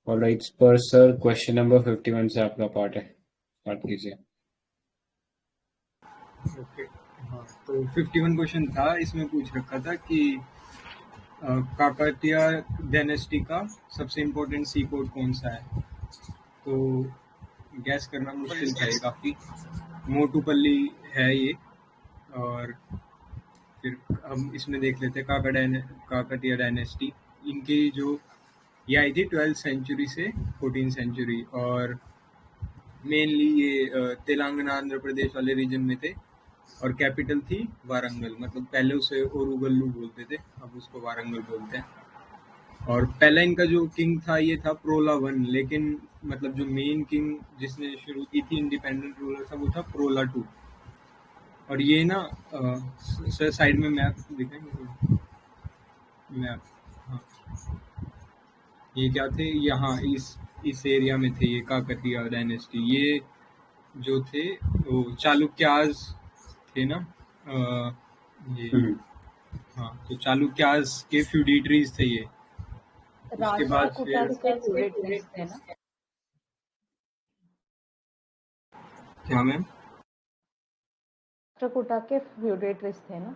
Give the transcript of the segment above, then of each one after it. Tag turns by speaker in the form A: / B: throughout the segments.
A: Alright पर sir, question number 51 से आपका पार्ट है, स्टार्ट कीजिए।
B: ओके। हाँ, तो 51 क्वेश्चन था, इसमें पूछ रखा था कि काकतीय डायनेस्टी का सबसे इम्पोर्टेंट सी कोड कौन सा है। तो गैस करना मुश्किल था ये काफ़ी। मोटुपल्ली है ये। और फिर हम इसमें देख लेते हैं काकतीय डायनेस्टी। इनकी जो ये आई थी 12th सेंचुरी से 14th सेंचुरी, और मेनली ये तेलंगाना आंध्र प्रदेश वाले रीजन में थे, और कैपिटल थी वारंगल। मतलब पहले उसे ओरुगल्लू बोलते थे, अब उसको वारंगल बोलते हैं। और पहला इनका जो किंग था ये था प्रोला 1, लेकिन मतलब जो मेन किंग जिसने शुरू की थी इंडिपेंडेंट रूलर था वो था प्रोला 2। और ये ना सर साइड में मैप दिखाएंगे, मैप। हाँ, ये क्या थे, यहाँ इस एरिया में थे ये काकतीय डायनेस्टी। ये जो थे वो चालुक्याज थे ना। ये हाँ, तो चालुक्याज के फ्यूडिटरीज थे ये। उसके बाद फिर
C: राष्ट्रकूटास के फ्यूडेटरीज थे ना।
B: क्या मैम?
C: राष्ट्रकूटा के फ्यूडेटरीज थे ना।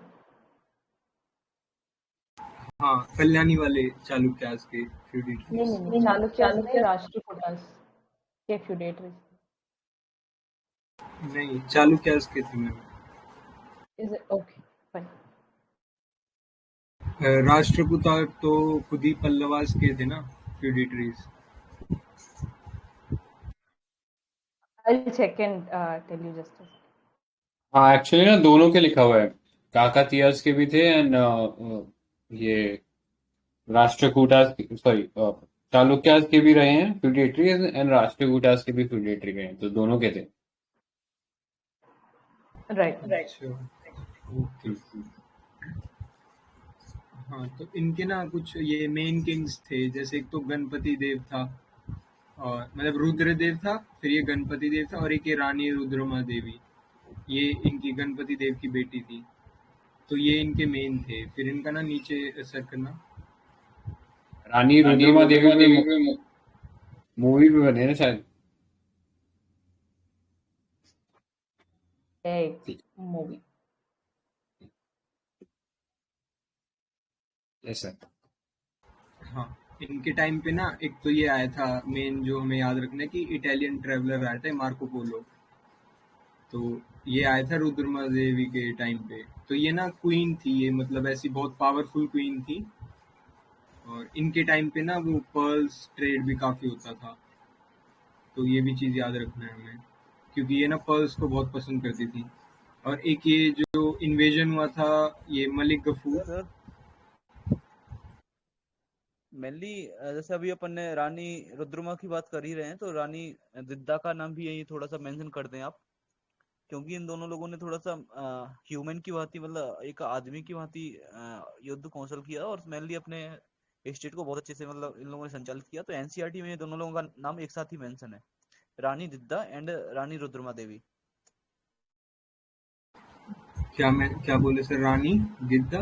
B: हाँ, कल्याणी वाले चालुक्याज के फ्यूडिटरीज।
C: नहीं, चालुक्यास नहीं, राष्ट्रकूटास के फ्यूडेटरीज
B: नहीं, चालुक्याज के थे ma'am.
C: Is okay fine.
B: Rashtrakuta तो खुद ही पल्लवास के थे ना feudatories.
C: I will check and tell you just.
A: हाँ, एक्चुअली ना दोनों के लिखा हुआ है, काकातीयस के भी थे एंड ये राष्ट्रकूटास, सॉरी, चालुक्यास के भी रहे हैं फ्यूडेटरी, एंड राष्ट्रकूटास के भी फ्यूडेटरी रहे हैं, तो दोनों के थे।
C: राइट।
B: ओके। हाँ, तो इनके ना कुछ ये मेन किंग्स थे, जैसे एक तो गणपति देव था, और मतलब रुद्रदेव था, फिर ये गणपति देव था, और एक ये रानी रुद्रमा देवी। ये इनकी गणपति देव की बेटी थी। तो ये इनके मेन थे। फिर इनका ना नीचे सर करना,
A: रानी रुद्रमा देवी पे मूवी भी बने ना शायद।
C: मूवी।
A: Yes sir.
B: हाँ, इनके टाइम पे ना एक तो ये आया था मेन, जो हमें याद रखना है कि इटालियन ट्रेवलर आया था मार्को पोलो। तो ये आया था रुद्रमा देवी के टाइम पे। तो ये ना क्वीन थी, ये मतलब ऐसी बहुत पावरफुल क्वीन थी। और इनके टाइम पे ना वो पर्ल्स ट्रेड भी काफ़ी होता था। तो ये भी चीज़ याद रखना है हमें, क्योंकि ये ना पर्ल्स को बहुत पसंद करती थी। और एक ये जो इन्वेजन हुआ था, ये मलिक गफूर।
D: सर मेनली जैसे अभी अपन ने रानी रुद्रमा की बात कर ही रहे हैं, तो रानी दिद्दा का नाम भी यही थोड़ा सा मेंशन कर दें आप, क्योंकि इन दोनों लोगों ने थोड़ा सा ह्यूमन की भांति, मतलब एक आदमी की भांति युद्ध कौशल किया, और मेनली अपने स्टेट को बहुत अच्छे से मतलब इन लोगों ने संचालित किया। तो एनसीईआरटी में ये दोनों लोगों का नाम एक साथ ही मेंशन है, रानी दिद्दा एंड रानी रुद्रमा देवी।
B: क्या बोले सर? रानी दिद्दा?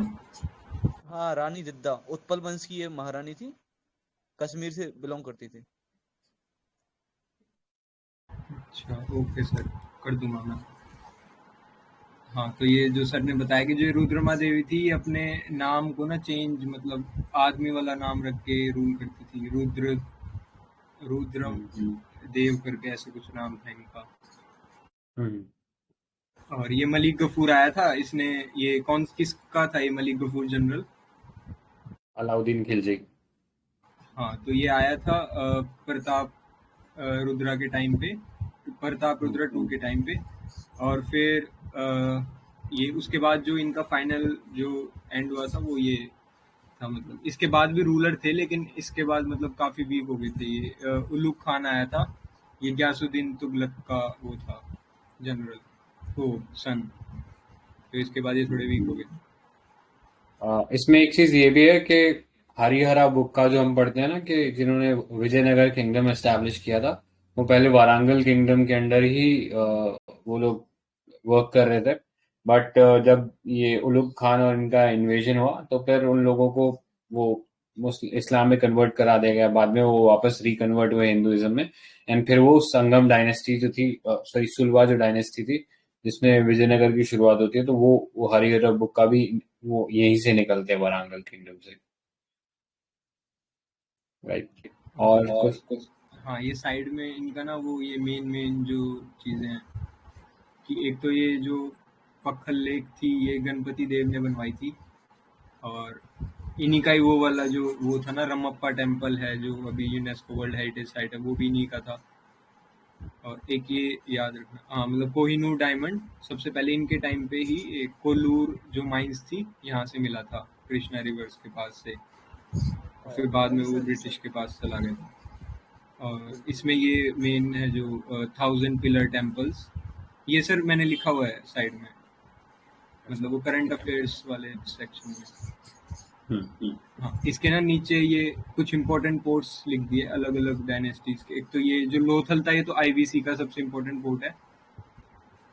D: हाँ, रानी दिद्दा उत्पल वंश की ये महारानी थी, कश्मीर से बिलोंग करती थी।
B: अच्छा, ओके सर, कर दूंगा मैं। हाँ, तो ये जो सर ने बताया कि जो रुद्रमा देवी थी, ये अपने नाम को ना चेंज, मतलब आदमी वाला नाम रख के रूल करती थी। रुद्रम देव करके ऐसे कुछ नाम था इनका। और ये मलिक गफूर आया था, इसने ये किसका था ये मलिक गफूर जनरल?
A: अलाउद्दीन खिलजी।
B: हाँ, तो ये आया था प्रताप रुद्रा के टाइम पे, प्रताप रुद्रा 2 के टाइम पे। और फिर ये उसके बाद जो इनका फाइनल जो एंड हुआ था वो ये था। मतलब इसके बाद भी रूलर थे, लेकिन इसके बाद मतलब काफ़ी वीक हो गए थे ये। उलुग खान आया था, ये गयासुद्दीन तुगलक का वो था जनरल, वो सन। तो इसके बाद ये थोड़े वीक हो गए।
A: इसमें एक चीज ये भी है कि हरिहरा बुक का जो हम पढ़ते हैं ना, कि जिन्होंने विजयनगर किंगडम एस्टैब्लिश किया था, वो पहले वारंगल किंगडम के अंडर ही वो लोग वर्क कर रहे थे। बट जब ये उलुग खान और इनका इन्वेजन हुआ, तो फिर उन लोगों को वो इस्लाम में कन्वर्ट करा दिया गया, बाद में वो वापस रिकन्वर्ट हुए हिंदुइज्म में। एंड फिर वो संगम डायनेस्टी जो थी, सॉरी सुलवा जो डायनेस्टी थी जिसमें विजयनगर की शुरुआत होती है, तो वो हरिहर बुक का भी वो यहीं से निकलते हैं, वारंगल किंगडम से, राइट। और कुछ
B: हाँ, ये साइड में इनका ना वो ये मेन जो चीज़ें हैं कि एक तो ये जो पक्खल लेक थी ये गणपति देव ने बनवाई थी, और इन्हीं का ही वो वाला जो वो था ना रमप्पा टेम्पल है जो अभी यूनेस्को वर्ल्ड हेरिटेज साइट है, वो भी इन्हीं का था। और एक ये याद रखना, हाँ मतलब कोहिनूर डायमंड सबसे पहले इनके टाइम पे ही एक कोल्लूर जो माइंस थी यहाँ से मिला था, कृष्णा रिवर्स के पास से, और फिर बाद में वो ब्रिटिश के पास चला गया। और इसमें ये मेन है जो 1000 पिलर टेम्पल्स, ये सर मैंने लिखा हुआ है साइड में, मतलब वो करंट अफेयर्स वाले सेक्शन में। हाँ, इसके ना नीचे ये कुछ इम्पोर्टेंट पोर्ट्स लिख दिए अलग अलग डायनेस्टीज के। एक तो ये जो लोथल था ये तो आईवीसी का सबसे इम्पोर्टेंट पोर्ट है।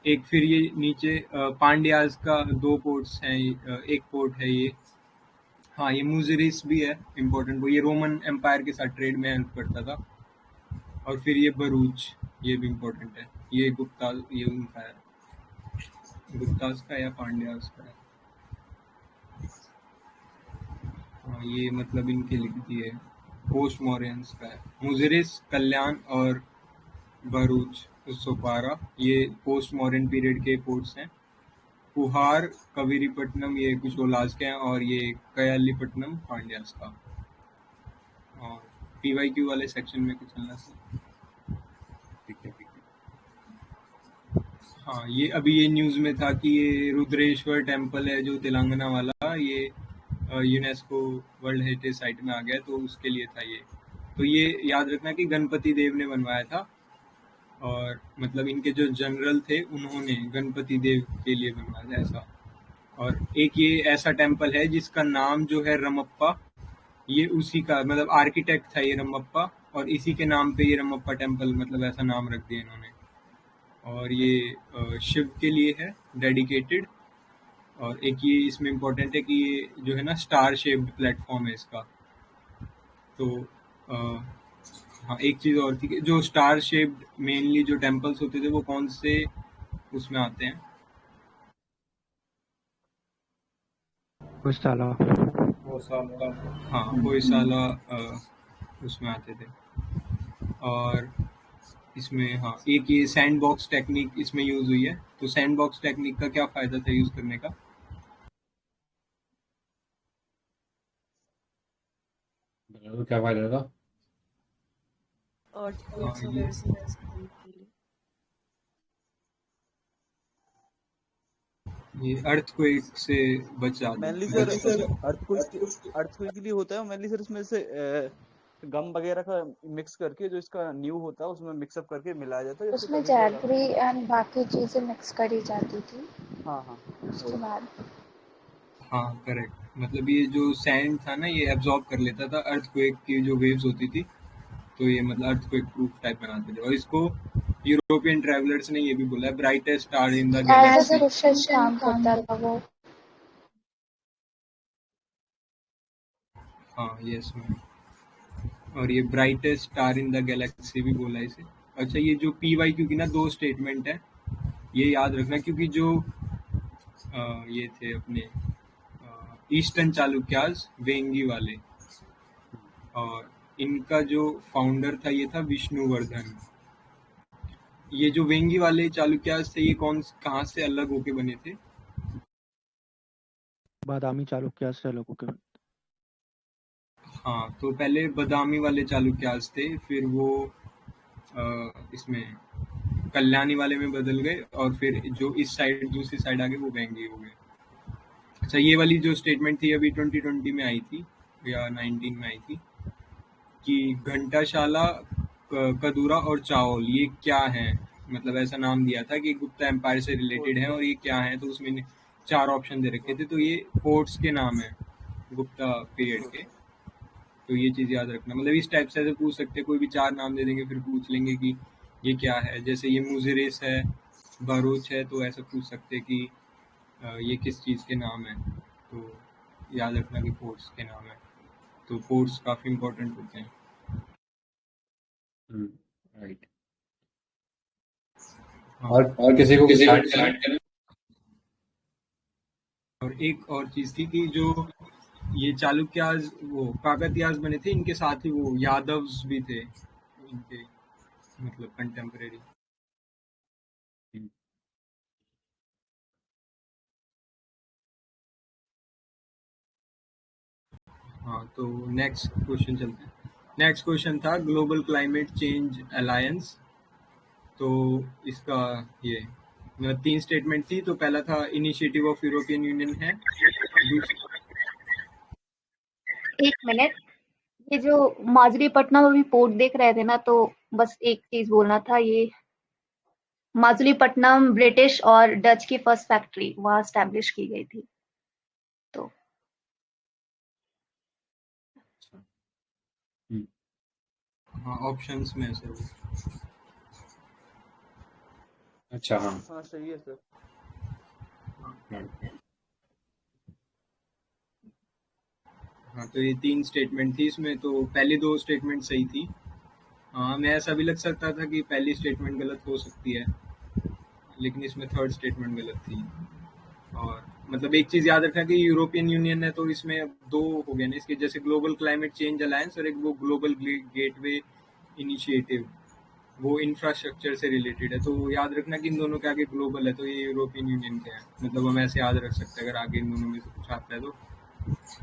B: एक फिर ये नीचे पांड्याज का 2 पोर्ट्स हैं, एक पोर्ट है ये, हाँ ये मुजिरिस भी है इम्पोर्टेंट, वो ये रोमन एम्पायर के साथ ट्रेड में हेल्प करता था। और फिर ये भरूच, ये भी इम्पोर्टेंट है, ये गुप्ता, ये उनका है, गुप्तास का या पांड्यास का है। हाँ, ये मतलब इनके लिख दिए, पोस्ट मॉरियंस का है, मुजिरिस, कल्याण और भरूच, सोपारा, ये पोस्ट मॉरियन पीरियड के पोर्ट्स हैं। कुहार, कविरीपट्टनम ये कुछ ओलाज के हैं, और ये कयालीपट्टनम पांड्यास का। और पीवाईक्यू वाले सेक्शन में कुछ चलना सर।
A: ठीक है।
B: हाँ, ये अभी ये न्यूज़ में था कि ये रुद्रेश्वर टेम्पल है जो तेलंगाना वाला, ये यूनेस्को वर्ल्ड हेरिटेज साइट में आ गया, तो उसके लिए था ये। तो ये याद रखना कि गणपति देव ने बनवाया था, और मतलब इनके जो जनरल थे उन्होंने गणपति देव के लिए बनवाया था ऐसा। और एक ये ऐसा टेम्पल है जिसका नाम जो है रमप्पा, ये उसी का मतलब आर्किटेक्ट था ये रमप्पा, और इसी के नाम पे ये रमप्पा टेम्पल मतलब ऐसा नाम रख दिया इन्होंने। और ये शिव के लिए है डेडिकेटेड। और एक ये इसमें इम्पोर्टेंट है कि ये जो है ना स्टार शेप्ड प्लेटफॉर्म है इसका। तो हाँ, एक चीज़ और थी कि जो स्टार शेप्ड मेनली जो टेम्पल्स होते थे वो कौन से उसमें आते हैं,
E: होयसाला।
B: हाँ होयसाला उसमें आते थे। और इसमें हाँ एक ये सैंड बॉक्स टेक्निक इसमें यूज हुई है। तो सैंड बॉक्स टेक्निक का क्या फायदा था यूज करने का?
A: क्या फायदा था?
F: अर्थक्वेक्स
B: हाँ,
F: वगैरह से बच करने के लिए।
B: ये अर्थक्वेक से बचा
D: मेनली सर अर्थक्वेक के लिए होता है मेनली सर, इसमें से गम वगैरह का मिक्स करके जो इसका न्यू होता है उसमें मिक्सअप करके मिलाया जाता है।
G: उसमें जैगरी एंड बाकी चीजें मिक्स करी जाती थी
D: हाँ
G: उसके बाद।
B: हाँ करेक्ट, मतलब ये जो सैंड था ना ये एब्जॉर्ब कर लेता था अर्थक्वेक की जो वेव्स होती थी, तो ये मतलब अर्थक्वेक प्रूफ टाइप बनाते थे। और इसको यूरोपियन ट्रैवलर्स ने ये भी बोला है brightest star in the Galaxy.
G: Question काम करता था वो।
B: हाँ यस मैम। और ये brightest star in the Galaxy भी बोला है इसे। अच्छा, ये जो PYQ की ना 2 स्टेटमेंट है ये याद रखना, क्योंकि जो ये थे अपने ईस्टर्न चालुक्याज वेंगी वाले, और इनका जो फाउंडर था ये था विष्णुवर्धन। ये जो वेंगी वाले चालुक्याज थे ये कहाँ से अलग होके बने थे?
E: बादामी चालुक्य से लोगों के।
B: हाँ, तो पहले बादामी वाले चालुक्याज थे, फिर वो इसमें कल्याणी वाले में बदल गए, और फिर जो इस साइड दूसरी साइड आ गए वो वेंगी हो गए। अच्छा, ये वाली जो स्टेटमेंट थी अभी 2020 में आई थी या 19 में आई थी कि घंटाशाला, कदूरा और चावल ये क्या है, मतलब ऐसा नाम दिया था कि गुप्ता एम्पायर से रिलेटेड है और ये क्या है, तो उसमें 4 ऑप्शन दे रखे थे, तो ये फोर्ट्स के नाम है गुप्ता पीरियड के। तो ये चीज़ याद रखना, मतलब इस टाइप से ऐसे पूछ सकते हैं, कोई भी 4 नाम दे देंगे फिर पूछ लेंगे कि ये क्या है। जैसे ये मुजिरिस है, भरूच है, तो ऐसा पूछ सकते हैं कि ये किस चीज़ के नाम है, तो याद रखना कि फोर्ट्स के नाम है। तो पोर्ट्स काफ़ी इम्पोर्टेंट होते हैं।
A: राइट।
B: हाँ,
A: और किसी को कुछ ऐड करना?
B: और एक और चीज़ थी कि जो ये चालुक्याज वो काकतीयाज बने थे, इनके साथ ही वो यादव्स भी थे इनके, मतलब कंटेम्परेरी। हाँ, तो नेक्स्ट क्वेश्चन चलते हैं। नेक्स्ट क्वेश्चन था ग्लोबल क्लाइमेट चेंज अलायंस। तो इसका ये 3 स्टेटमेंट थी। तो पहला था इनिशिएटिव ऑफ यूरोपियन यूनियन है।
F: एक मिनट, ये जो माजुलीपट्टनम अभी पोर्ट देख रहे थे ना, तो बस एक चीज बोलना था, ये माजुलीपट्टनम ब्रिटिश और डच की फर्स्ट फैक्ट्री वहां स्टैब्लिश की गई थी। तो
B: हाँ, ऑप्शंस में है सर।
A: अच्छा, हाँ।
D: हाँ सही है सर।
B: हाँ, तो ये 3 स्टेटमेंट थी इसमें। तो पहली 2 स्टेटमेंट सही थी। हाँ, मैं ऐसा भी लग सकता था कि पहली स्टेटमेंट गलत हो सकती है, लेकिन इसमें थर्ड स्टेटमेंट गलत थी। और मतलब एक चीज़ याद रखना कि यूरोपियन यूनियन है, तो इसमें अब 2 हो गए ना इसके, जैसे ग्लोबल क्लाइमेट चेंज अलायंस और एक वो ग्लोबल गेटवे इनिशिएटिव, वो इंफ्रास्ट्रक्चर से रिलेटेड है। तो याद रखना कि इन दोनों के आगे ग्लोबल है, तो ये यूरोपियन यूनियन के है। मतलब हम ऐसे याद रख सकते हैं अगर आगे इन दोनों में से कुछ आता है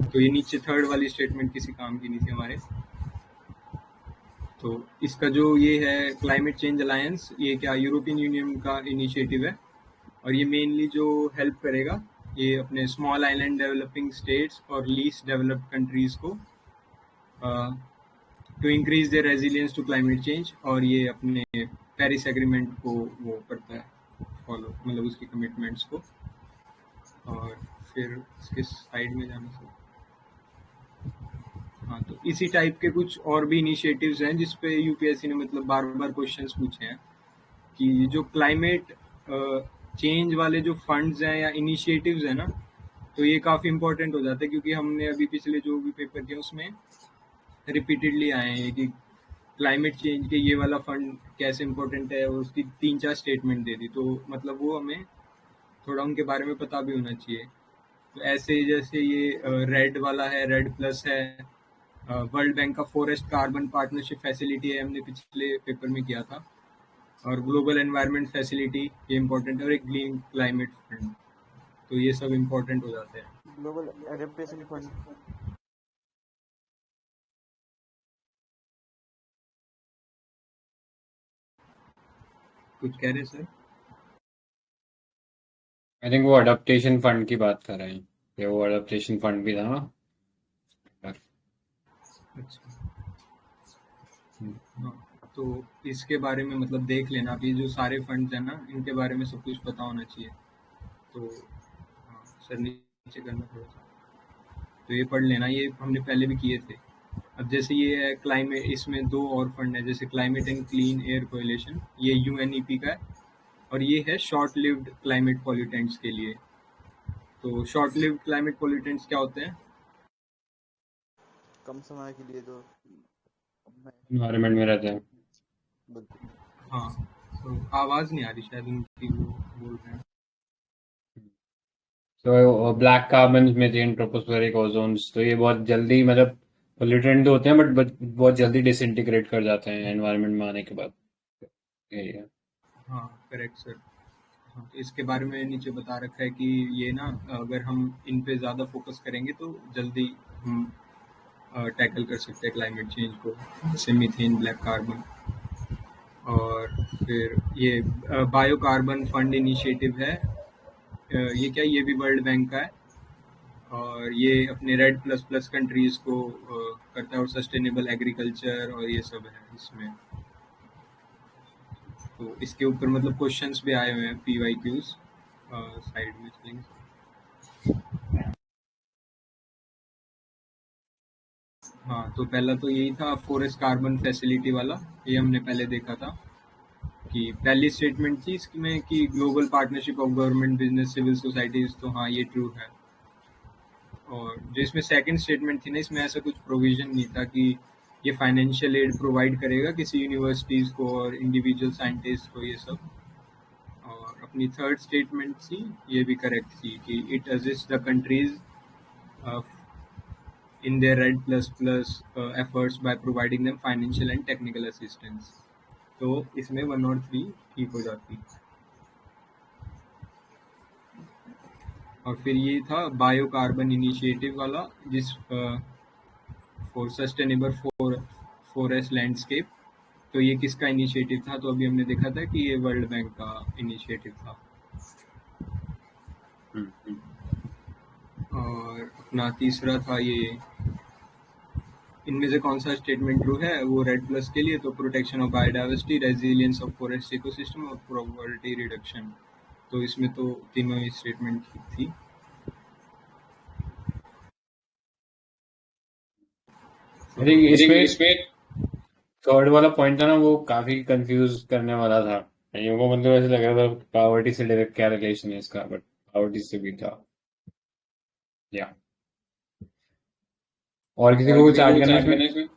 B: तो ये नीचे थर्ड वाली स्टेटमेंट किसी काम की नहीं थी हमारे। तो इसका जो ये है क्लाइमेट चेंज अलायंस, ये क्या यूरोपियन यूनियन का इनिशिएटिव है, और ये मेनली जो हेल्प करेगा ये अपने स्मॉल आइलैंड डेवलपिंग स्टेट्स और लीस्ट डेवलप्ड कंट्रीज को to increase their resilience to climate change. और ये अपने पेरिस एग्रीमेंट को वो करता है फॉलो, मतलब उसकी कमिटमेंट्स को। और फिर इसके साइड में जाने से हाँ, तो इसी टाइप के कुछ और भी इनिशिएटिव्स हैं जिस पे यूपीएससी ने मतलब बार बार क्वेश्चंस पूछे हैं कि जो क्लाइमेट चेंज वाले जो फंड्स हैं या इनिशिएटिव्स हैं ना, तो ये काफ़ी इंपॉर्टेंट हो जाते हैं, क्योंकि हमने अभी पिछले जो भी पेपर किए उसमें रिपीटेडली आए हैं कि क्लाइमेट चेंज के ये वाला फंड कैसे इंपॉर्टेंट है, और उसकी 3-4 स्टेटमेंट दे दी। तो मतलब वो हमें थोड़ा उनके बारे में पता भी होना चाहिए। तो ऐसे जैसे ये रेड वाला है, रेड प्लस है, वर्ल्ड बैंक का फॉरेस्ट कार्बन पार्टनरशिप फैसिलिटी है, हमने पिछले पेपर में किया था। और ग्लोबल एनवायरनमेंट फैसिलिटी ये इंपॉर्टेंट है, और एक ग्रीन क्लाइमेट फंड। तो ये सब इंपॉर्टेंट हो जाते हैं।
D: Global adaptation fund.
B: कुछ कह रहे सर?
A: आई थिंक वो अडॉप्टेशन फंड की बात कर रहे हैं, ये वो अडॉप्टेशन फंड भी था ना।
B: अच्छा, हाँ, तो इसके बारे में मतलब देख लेना आप, ये जो सारे फंड्स हैं ना, इनके बारे में सब कुछ पता होना चाहिए। तो हाँ सर, नीचे करना थोड़ा सा, तो ये पढ़ लेना, ये हमने पहले भी किए थे। अब जैसे ये है क्लाइमेट, इसमें 2 और फंड है, जैसे climate and clean air coalition, ये यूएनईपी का है, और ये है शॉर्ट लिव्ड क्लाइमेट पॉल्यूटेंट्स के लिए। तो शॉर्ट लिव्ड क्लाइमेट पॉल्यूटेंट्स क्या होते हैं?
D: कम समय के लिए जो
A: एनवायरनमेंट में रहते हैं।
B: हाँ, तो आवाज़ नहीं आ रही शायद उनकी, वो बोल रहे हैं।
A: तो ब्लैक कार्बन, मीथेन, ट्रोपोस्फेरिक ओजोन्स, तो ये बहुत जल्दी मतलब पोल्यूटेंट होते हैं, बट बहुत जल्दी डिसइंटीग्रेट कर जाते हैं एनवायरनमेंट में आने के बाद। यही है।
B: हाँ, करेक्ट सर। हाँ, तो इसके बारे में नीचे बता रखा है कि ये ना, अगर हम इन पे ज़्यादा फोकस करेंगे तो जल्दी हम टैकल कर सकते हैं क्लाइमेट चेंज को, जैसे मीथेन, ब्लैक कार्बन। और फिर ये बायोकार्बन फंड इनिशिएटिव है, ये क्या, ये भी वर्ल्ड बैंक का है, और ये अपने रेड प्लस प्लस कंट्रीज को करता है, और सस्टेनेबल एग्रीकल्चर और ये सब है इसमें। तो इसके ऊपर मतलब क्वेश्चंस भी आए हुए हैं, PYQs साइड में चलेंगे। हाँ, तो पहला तो यही था फॉरेस्ट कार्बन फैसिलिटी वाला, ये हमने पहले देखा था कि पहली स्टेटमेंट थी इसमें कि global partnership of government, business, civil societies. तो हाँ, ये ट्रू है। और जो इसमें सेकंड स्टेटमेंट थी ना, इसमें ऐसा कुछ प्रोविजन नहीं था कि ये फाइनेंशियल एड प्रोवाइड करेगा किसी यूनिवर्सिटीज़ को और इंडिविजुअल साइंटिस्ट को, ये सब। और अपनी थर्ड स्टेटमेंट थी, ये भी करेक्ट थी कि it assist the countries in their RED++ efforts by providing them financial and technical assistance। तो इसमें 1 और 3 ठीक हो जाती। और फिर ये था बायो कार्बन इनिशिएटिव वाला, जिस फॉर सस्टेनेबल फॉरेस्ट लैंडस्केप। तो ये किसका इनिशिएटिव था? तो अभी हमने देखा था कि ये वर्ल्ड बैंक का इनिशिएटिव था। और अपना तीसरा था ये, इनमें से कौन सा स्टेटमेंट ट्रू है? वो RED+ के लिए तो protection of biodiversity, resilience of forest ecosystem और पॉवर्टी रिडक्शन। तो इसमें तो तीनों ही स्टेटमेंट ठीक थी।
A: आई थिंक इसमें थर्ड वाला पॉइंट था ना, वो काफी कंफ्यूज करने वाला था। कईयों को मतलब ऐसे लग रहा था पॉवर्टी से डायरेक्ट क्या रिलेशन है इसका, बट पॉवर्टी से भी था। या और किसी को कुछ ऐड करना है इसमें?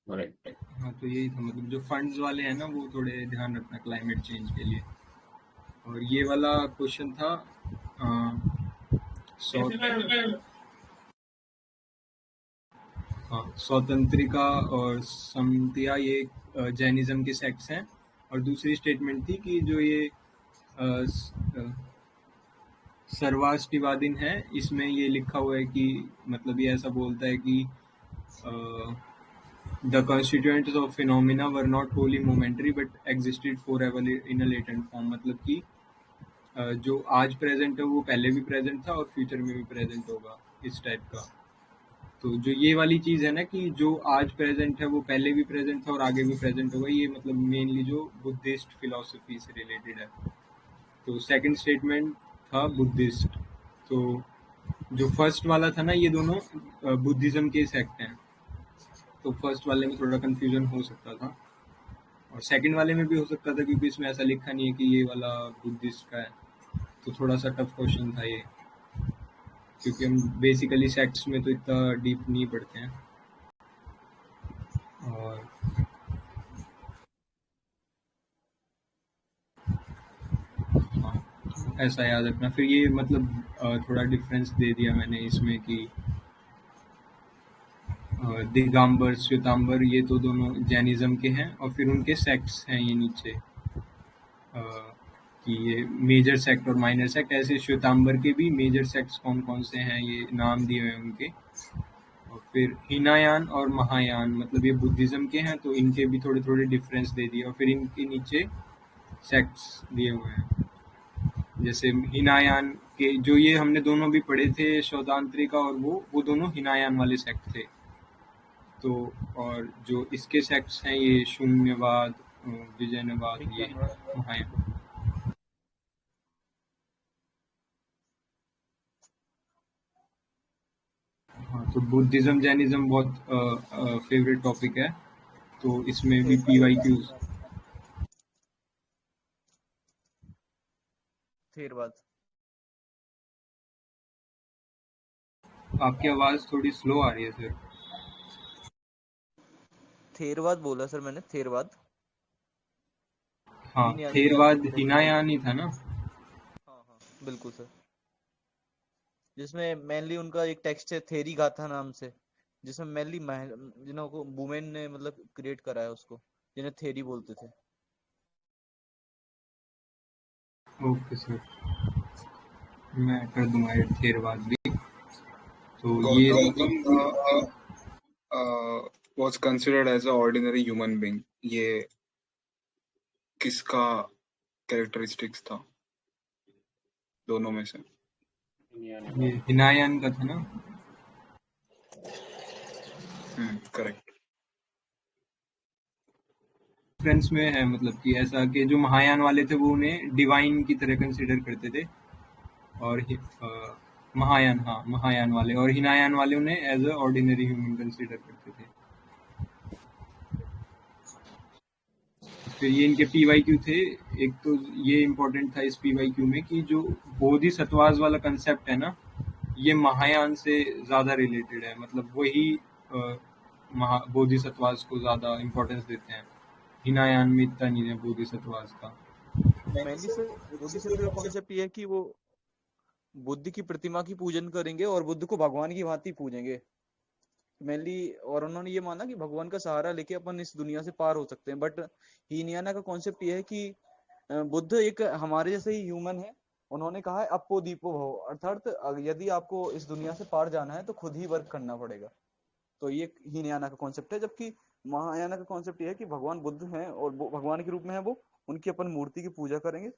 A: Alright.
B: हाँ, तो यही था, मतलब जो फंड्स वाले हैं ना, वो थोड़े ध्यान रखना क्लाइमेट चेंज के लिए। और ये वाला क्वेश्चन था स्वतंत्रिका और समतिया, ये जैनिज्म के सेक्ट्स हैं। और दूसरी स्टेटमेंट थी कि जो ये सर्वाष्टिवादीन है, इसमें ये लिखा हुआ है कि मतलब ये ऐसा बोलता है कि the constituents of phenomena were not wholly momentary but existed forever in a latent form। मतलब कि जो आज प्रेजेंट है वो पहले भी प्रेजेंट था और फ्यूचर में भी प्रेजेंट होगा, इस टाइप का। तो जो ये वाली चीज़ है ना कि जो आज प्रेजेंट है वो पहले भी प्रेजेंट था और आगे भी प्रेजेंट होगा, ये मतलब मेनली जो बुद्धिस्ट फिलॉसफी से रिलेटेड है। तो सेकंड स्टेटमेंट था बुद्धिस्ट। तो जो फर्स्ट वाला था ना, ये दोनों बुद्धिज्म के सेक्ट हैं। तो फर्स्ट वाले में थोड़ा कंफ्यूजन हो सकता था और सेकंड वाले में भी हो सकता था, क्योंकि इसमें ऐसा लिखा नहीं है कि ये वाला बुद्धिस्ट का है। तो थोड़ा सा टफ क्वेश्चन था ये, क्योंकि हम बेसिकली सेक्ट्स में तो इतना डीप नहीं पढ़ते हैं। और हाँ, ऐसा याद रखना। फिर ये मतलब थोड़ा डिफरेंस दे दिया मैंने इसमें कि दिगंबर, श्वेतांबर, ये तो दोनों जैनिज्म के हैं। और फिर उनके सेक्ट्स हैं ये नीचे, कि ये मेजर सेक्ट और माइनर सेक्ट। ऐसे श्वेतांबर के भी मेजर सेक्ट्स कौन कौन से हैं, ये नाम दिए हुए हैं उनके। और फिर हिनायान और महायान, मतलब ये बुद्धिज्म के हैं, तो इनके भी थोड़े थोड़े डिफरेंस दे दिए। और फिर इनके नीचे सेक्ट्स दिए हुए हैं। जैसे हिनायान के, जो ये हमने दोनों भी पढ़े थे, शौदांत्रिका और वो दोनों हिनायान वाले सेक्ट थे। तो और जो इसके सेक्ट्स हैं, ये शून्यवाद, विजयनवाद, ये महायान। हाँ, तो बुद्धिज्म जैनिज्म बहुत फेवरेट टॉपिक है, तो इसमें भी PYQs।
D: थेरवाद।
B: आपकी आवाज थोड़ी स्लो आ रही है सर।
D: थेरवाद बोला सर मैंने, थेरवाद।
B: हाँ, थेरवाद हिनायान ही था ना।
D: हाँ हाँ बिल्कुल सर, जिसमें मेनली उनका एक टेक्स्ट है थेरी गाथा नाम से, जिसमें मेनली जिन्हों को वुमेन ने मतलब क्रिएट करा है उसको, जिन्हें थेरी बोलते थे।
B: ओके सर, मैं कर दूंगा ये थेरवाद भी। तो ये
H: was considered as an ordinary human being, ये किसका कैरेक्टरिस्टिक्स था दोनों में से?
B: ये हिनायान का था ना।
H: करेक्ट।
B: फ्रेंड्स में है, मतलब कि ऐसा कि जो महायान वाले थे वो उन्हें डिवाइन की तरह कंसिडर करते थे, और महायान, हाँ महायान वाले, और हिनायान वाले उन्हें as a ordinary human consider करते थे। फिर ये इनके PYQ थे। एक तो ये इम्पोर्टेंट था इस PYQ में कि जो बोधिसत्वाज वाला कंसेप्ट है ना, ये महायान से ज़्यादा रिलेटेड है, मतलब वही बोधिसत्वाज को ज़्यादा इम्पोर्टेंस देते हैं। हिनायान में इतना नहीं है बोधिसत्वाज का।
D: मेनली सर बोधिसत्व का कॉन्सेप्ट ये है कि वो बुद्ध की प्रतिमा की पूजन करेंगे और बुद्ध को भगवान की भांति पूजेंगे मेनली। और उन्होंने ये माना कि भगवान का सहारा लेके अपन इस दुनिया से पार हो सकते हैं। बट हीनयाना का कॉन्सेप्ट ये है कि बुद्ध एक हमारे जैसे ही ह्यूमन है। उन्होंने कहा है अपो दीपो भव, अर्थात यदि आपको इस दुनिया से पार जाना है तो खुद ही वर्क करना पड़ेगा। तो ये हीनयाना का कॉन्सेप्ट है। जबकि महायाना का कॉन्सेप्ट ये है कि भगवान बुद्ध हैं और भगवान के रूप में है वो, उनकी अपन मूर्ति की पूजा करेंगे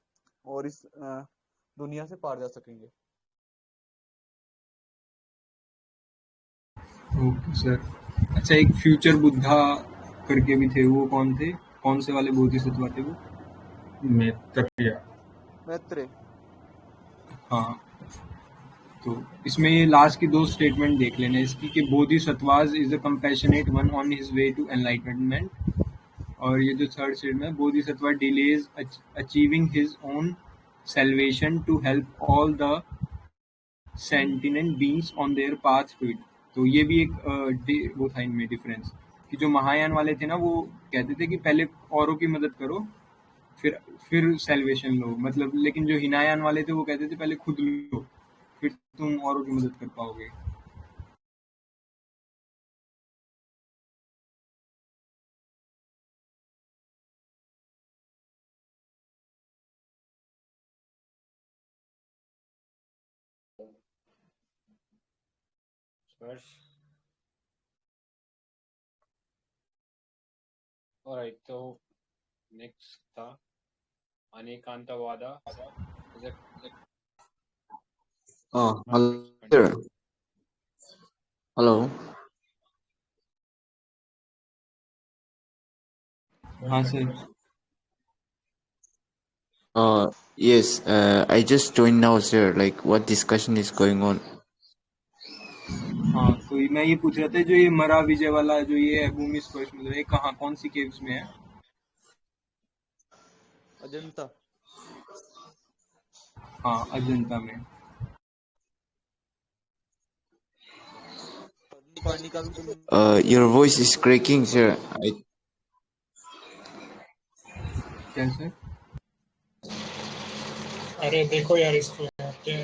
D: और इस दुनिया से पार जा सकेंगे।
B: Okay sir. अच्छा, एक फ्यूचर बुद्धा करके भी थे, वो कौन थे? कौन से वाले बोधिसत्व थे वो?
D: मैत्रेय।
B: हाँ, तो इसमें ये लास्ट की दो स्टेटमेंट देख लेना इसकी कि Bodhisattvas is the compassionate one on his way to enlightenment. और ये जो थर्ड स्टेटमेंट है, Bodhisattva delays achieving his own salvation to help all the sentient beings on their path to it। तो ये भी एक वो था इनमें डिफरेंस कि जो महायान वाले थे ना, वो कहते थे कि पहले औरों की मदद करो फिर सेल्वेशन लो, मतलब। लेकिन जो हिनायान वाले थे वो कहते थे पहले खुद लो फिर तुम औरों की मदद कर पाओगे।
A: ऑलराइट, तो नेक्स्ट था अनेकांतवादा। Is it not
I: Hello.
A: continue?
I: Hello.
B: हाँ sir.
I: Yes, I just joined now, sir. Like, what discussion is going on?
B: हाँ, तो मैं ये पूछ रहा था, जो ये मरा विजय वाला जो ये है भूमि स्पर्श मुद्रा, ये कहाँ, कौन सी केव्स में है?
D: अजंता।
B: हाँ, अजंता में।
D: पानी का भी कुंड।
I: Your voice is cracking, sir.
B: क्या सर?
J: अरे देखो यार इसको यार, क्या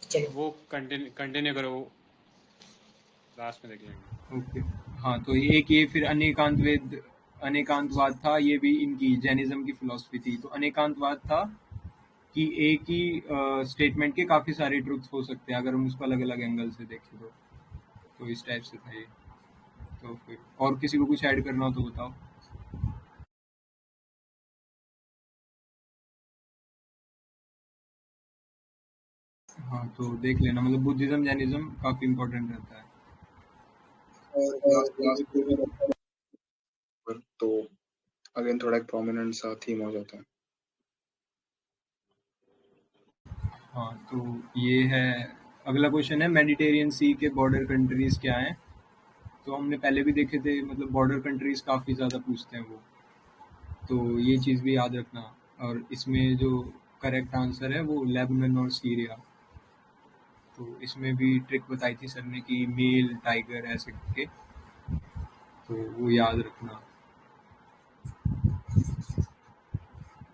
J: चलो
A: वो कंटिन्यू करो, लास्ट में देख लेंगे।
B: ओके। हाँ, तो ये फिर अनेकांतवाद था। ये भी इनकी जैनिज्म की फिलॉसफी थी। तो अनेकांतवाद था कि एक ही स्टेटमेंट के काफी सारे ट्रुथ्स हो सकते हैं अगर हम उसको अलग अलग एंगल से देखें तो इस टाइप से था ये। तो फिर और किसी को कुछ ऐड करना हो तो बताओ। हाँ, तो देख लेना, मतलब बुद्धिज्म जैनिज्म काफी इम्पोर्टेंट रहता है।
H: तो अगेन थोड़ा एक प्रोमिनेंट सा थीम हो जाता है।
B: हाँ, तो ये है। अगला क्वेश्चन है मेडिटेरियन सी के बॉर्डर कंट्रीज क्या हैं? तो हमने पहले भी देखे थे, मतलब बॉर्डर कंट्रीज काफ़ी ज़्यादा पूछते हैं वो, तो ये चीज़ भी याद रखना। और इसमें जो करेक्ट आंसर है वो लेबनान और सीरिया। तो इसमें भी ट्रिक बताई थी सर ने कि मेल टाइगर ऐसे करके, तो वो याद रखना।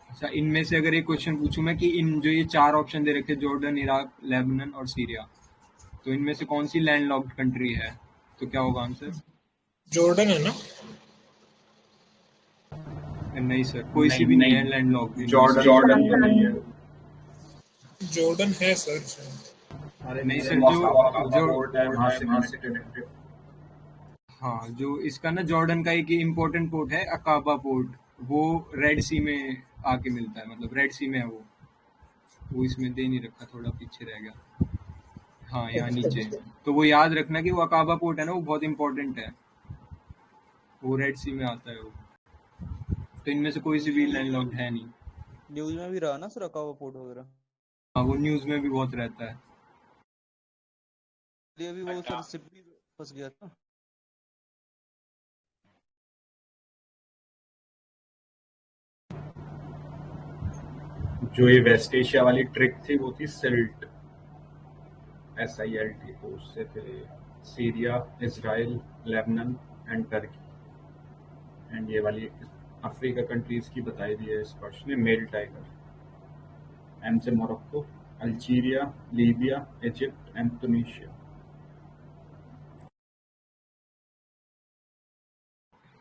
B: अच्छा, इनमें से अगर एक क्वेश्चन पूछूं मैं कि इन जो ये चार ऑप्शन दे रखे, जॉर्डन, इराक, लेबनान और सीरिया, तो इनमें से कौन सी लैंडलॉक्ड कंट्री है? तो क्या होगा आंसर?
J: जॉर्डन है ना?
B: नहीं सर, कोई सी भी नहीं है लैंडलॉक्ड।
H: जॉर्डन तो नहीं है।
J: जॉर्डन है सर शायद।
B: नहीं सर, हाँ, जो इसका ना जॉर्डन का एक इम्पोर्टेंट पोर्ट है अकाबा पोर्ट, वो रेड सी में आके मिलता है, मतलब रेड सी में है वो इसमें दे नहीं रखा, थोड़ा पीछे रह गया। हाँ, यहाँ नीचे। तो वो याद रखना कि वो अकाबा पोर्ट है ना, वो बहुत इम्पोर्टेंट है, वो रेड सी में आता है वो। तो इनमें से कोई सी भी लैंडलॉक्ड है नहीं।
D: न्यूज में भी रहा ना सर अकाबा पोर्ट वगैरह।
B: हाँ, वो न्यूज में भी बहुत रहता है।
D: अभी वो सर शिप भी फंस गया था।
B: जो ये वेस्ट एशिया वाली ट्रिक थी वो थी सिल्ट, SILT। तो उससे थे Syria, Israel, Lebanon and Turkey. And ये वाली अफ्रीका कंट्रीज की बताई दी है इस क्वेश्चन में, मेल टाइगर। एम से Morocco, Algeria, Libya, Egypt and Tunisia.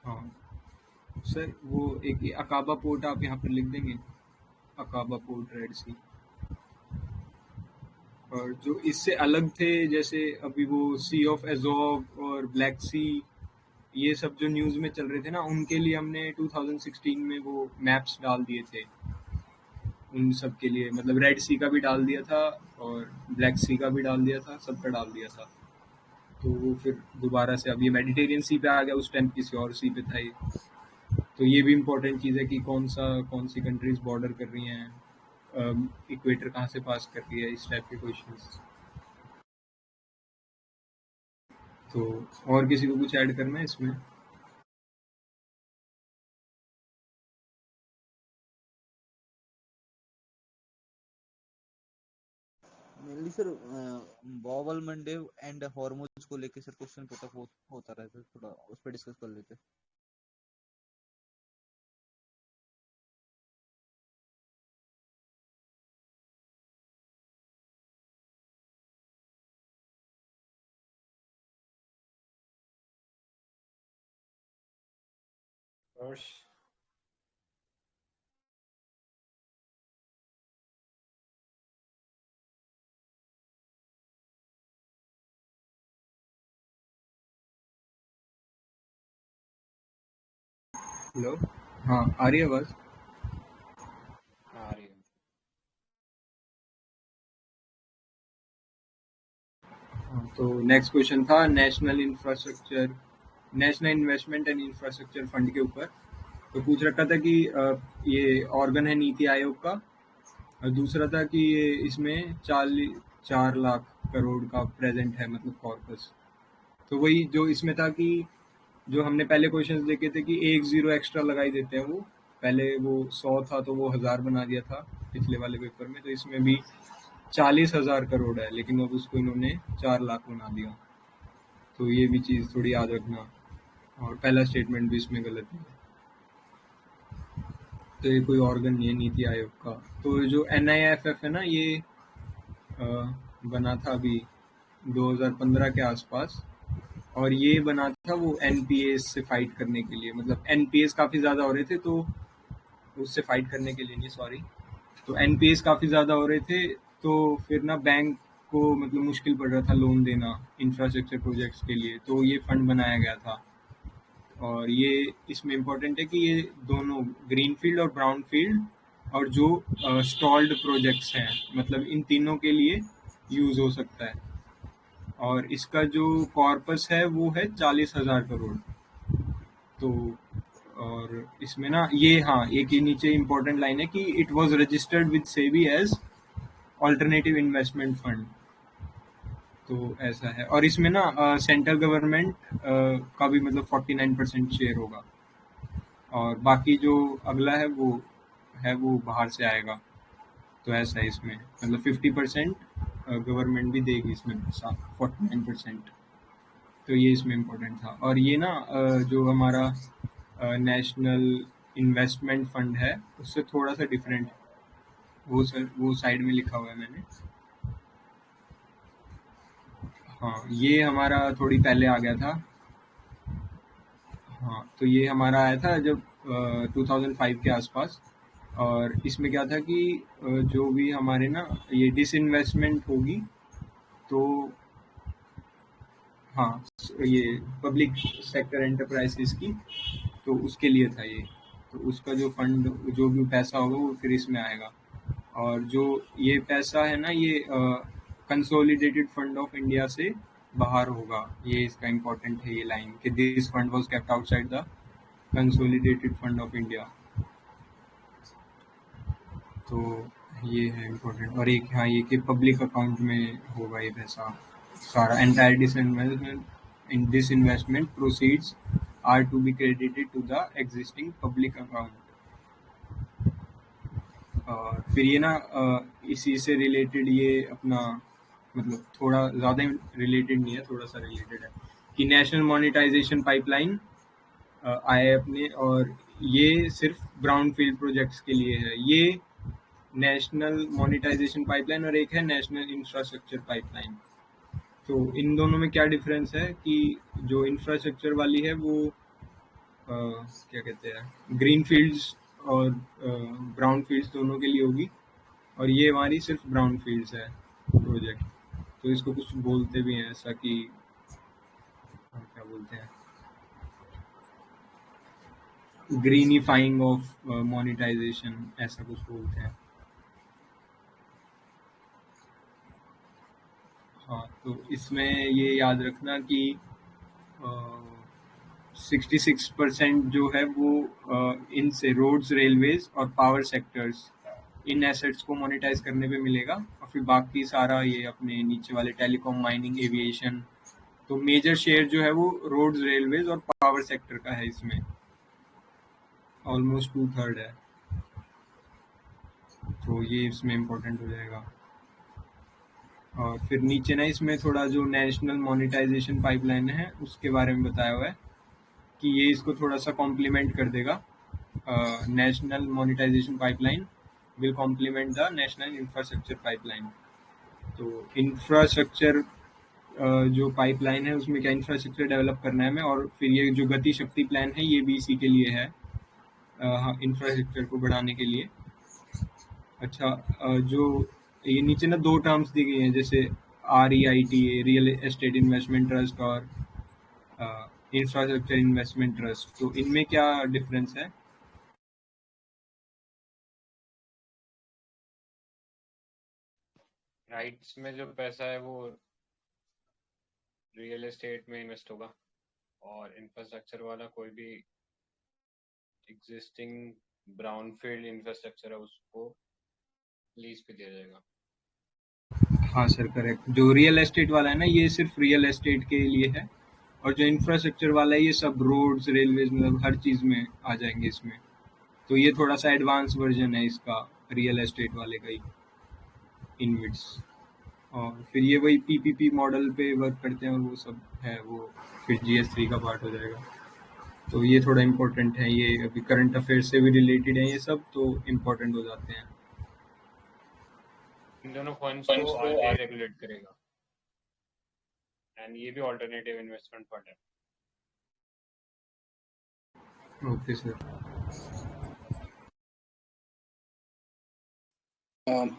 B: हाँ सर, वो एक अकाबा पोर्ट आप यहाँ पर लिख देंगे, अकाबा पोर्ट, रेड सी। और जो इससे अलग थे, जैसे अभी वो सी ऑफ एजोव और ब्लैक सी, ये सब जो न्यूज़ में चल रहे थे ना, उनके लिए हमने 2016 में वो मैप्स डाल दिए थे उन सब के लिए। मतलब रेड सी का भी डाल दिया था और ब्लैक सी का भी डाल दिया था, सबका डाल दिया था। तो वो फिर दोबारा से अब ये मेडिटेरियन सी पे आ गया, उस टाइम किसी और सी पे था ये। तो ये भी इम्पोर्टेंट चीज़ है कि कौन सी कंट्रीज बॉर्डर कर रही हैं, इक्वेटर कहाँ से पास कर रही है, इस टाइप के क्वेश्चंस। तो और किसी को कुछ ऐड करना है इसमें?
D: Mainly sir बॉबल Monday and hormones को लेके सर क्वेश्चन होता रहता है, थोड़ा उस पर डिस्कस कर लेते हैं।
B: हेलो, हाँ आ रही है आवाज़?
A: आ रही है।
B: तो नेक्स्ट क्वेश्चन था national investment and infrastructure fund के ऊपर। तो पूछ रखा था कि ये ऑर्गन है नीति आयोग का, और दूसरा था कि ये इसमें 4 लाख करोड़ का प्रेजेंट है, मतलब कॉर्पस। तो वही जो इसमें था कि जो हमने पहले क्वेश्चंस देखे थे कि एक जीरो एक्स्ट्रा लगाई देते हैं, वो पहले वो 100 था तो वो 1000 बना दिया था पिछले वाले पेपर में। तो इसमें भी 40,000 करोड़ है, लेकिन अब उसको इन्होंने 4 लाख बना दिया। तो ये भी चीज़ थोड़ी याद रखना, और पहला स्टेटमेंट भी इसमें गलत है। तो ये कोई ऑर्गन नहीं है नीति आयोग का। तो जो NIFF है ना, ये बना था अभी 2015 के आसपास, और ये बना था वो NPAs से फाइट करने के लिए। मतलब NPAs काफ़ी ज़्यादा हो रहे थे, तो उससे फाइट करने के लिए नहीं, सॉरी। तो NPAs काफ़ी ज़्यादा हो रहे थे, तो फिर ना बैंक को मतलब मुश्किल पड़ रहा था लोन देना इंफ्रास्ट्रक्चर प्रोजेक्ट्स के लिए। तो ये फंड बनाया गया था, और ये इसमें इम्पोर्टेंट है कि ये दोनों ग्रीन फील्ड और ब्राउन फील्ड और जो स्टॉल्ड प्रोजेक्ट्स हैं, मतलब इन तीनों के लिए यूज़ हो सकता है। और इसका जो कॉर्पस है वो है 40,000 करोड़। तो और इसमें ना ये, हाँ, एक ही नीचे इम्पोर्टेंट लाइन है कि it was registered with SEBI as alternative investment fund. तो ऐसा है। और इसमें ना सेंट्रल गवर्नमेंट का भी मतलब 49% शेयर होगा, और बाकी जो अगला है वो बाहर से आएगा। तो ऐसा है इसमें, मतलब 50% गवर्नमेंट भी देगी इसमें 49%। तो ये इसमें इम्पोर्टेंट था। और ये ना जो हमारा नेशनल इन्वेस्टमेंट फंड है उससे थोड़ा सा डिफरेंट है, वो साइड में लिखा हुआ है मैंने। हाँ, ये हमारा थोड़ी पहले आ गया था। हाँ, तो ये हमारा आया था जब 2005 के आसपास। और इसमें क्या था कि जो भी हमारे ना ये डिसइन्वेस्टमेंट होगी, तो हाँ, ये पब्लिक सेक्टर एंटरप्राइजेस की, तो उसके लिए था ये। तो उसका जो फंड, जो भी पैसा होगा वो फिर इसमें आएगा। और जो ये पैसा है ना, ये कंसोलिडेटेड फंड ऑफ इंडिया से बाहर होगा। ये इसका इम्पोर्टेंट है ये लाइन कि this fund was kept outside the consolidated fund of India. तो ये है इम्पोर्टेंट। और एक, हाँ, ये कि पब्लिक अकाउंट में होगा ये पैसा सारा। Entire disinvestment proceeds are to be credited to the existing public account। फिर ये ना इसी से रिलेटेड ये अपना मतलब थोड़ा ज़्यादा रिलेटेड नहीं है, थोड़ा सा रिलेटेड है कि नेशनल मोनेटाइजेशन पाइपलाइन आए अपने, और ये सिर्फ ब्राउनफील्ड प्रोजेक्ट्स के लिए है। ये नेशनल मोनेटाइजेशन पाइपलाइन और एक है नेशनल इंफ्रास्ट्रक्चर पाइपलाइन। तो इन दोनों में क्या डिफरेंस है कि जो इंफ्रास्ट्रक्चर वाली है वो क्या कहते हैं ग्रीन फील्ड्स और ब्राउन फील्ड्स दोनों के लिए होगी, और ये हमारी सिर्फ ब्राउन फील्ड्स है प्रोजेक्ट। तो इसको कुछ बोलते भी हैं ऐसा कि क्या बोलते हैं, ग्रीनिफाइंग ऑफ मोनेटाइजेशन, ऐसा कुछ बोलते हैं। हाँ, तो इसमें ये याद रखना कि 66% जो है वो इनसे रोड्स, रेलवेज और पावर सेक्टर्स, इन एसेट्स को मोनेटाइज करने पे मिलेगा, और फिर बाकी सारा ये अपने नीचे वाले टेलीकॉम, माइनिंग, एविएशन। तो मेजर शेयर जो है वो रोड्स, रेलवेज और पावर सेक्टर का है, इसमें ऑलमोस्ट 2/3 है। तो ये इसमें इम्पोर्टेंट हो जाएगा। और फिर नीचे ना इसमें थोड़ा जो नेशनल मोनेटाइजेशन पाइपलाइन है उसके बारे में बताया हुआ है कि ये इसको थोड़ा सा कॉम्प्लीमेंट कर देगा। National monetisation pipeline will complement the national infrastructure pipeline. तो इंफ्रास्ट्रक्चर जो पाइपलाइन है उसमें क्या इंफ्रास्ट्रक्चर डेवलप करना है हमें, और फिर ये जो गति शक्ति प्लान है ये भी इसी के लिए है, इंफ्रास्ट्रक्चर को बढ़ाने के लिए। अच्छा, जो ये नीचे ना 2 टर्म्स दी गई हैं, जैसे REITA, real estate investment trust, और इंफ्रास्ट्रक्चर इन्वेस्टमेंट ट्रस्ट। तो इनमें क्या डिफरेंस है?
A: राइट्स में जो पैसा है वो रियल एस्टेट में इन्वेस्ट होगा, और इंफ्रास्ट्रक्चर वाला कोई भी एग्जिस्टिंग ब्राउनफील्ड इंफ्रास्ट्रक्चर है उसको लीज पे दिया जाएगा।
B: हाँ सर, करेक्ट। जो रियल एस्टेट वाला है ना ये सिर्फ रियल एस्टेट के लिए है, और जो इंफ्रास्ट्रक्चर वाला है ये सब रोड्स, रेलवेज, मतलब हर चीज़ में आ जाएंगे इसमें। तो ये थोड़ा सा एडवांस वर्जन है इसका, रियल एस्टेट वाले का ही, इनविट्स। और फिर ये वही PPP मॉडल पे वर्क करते हैं, और वो सब है, वो फिर GS3 का पार्ट हो जाएगा। तो ये थोड़ा इम्पोर्टेंट है, ये अभी करंट अफेयर से भी रिलेटेड है ये सब, तो इम्पोर्टेंट हो जाते हैं।
A: इन दोनों फंड्स को RBI रेगुलेट करेगा, एंड ये भी ऑल्टरनेटिव इन्वेस्टमेंट फंड है।
B: Okay sir.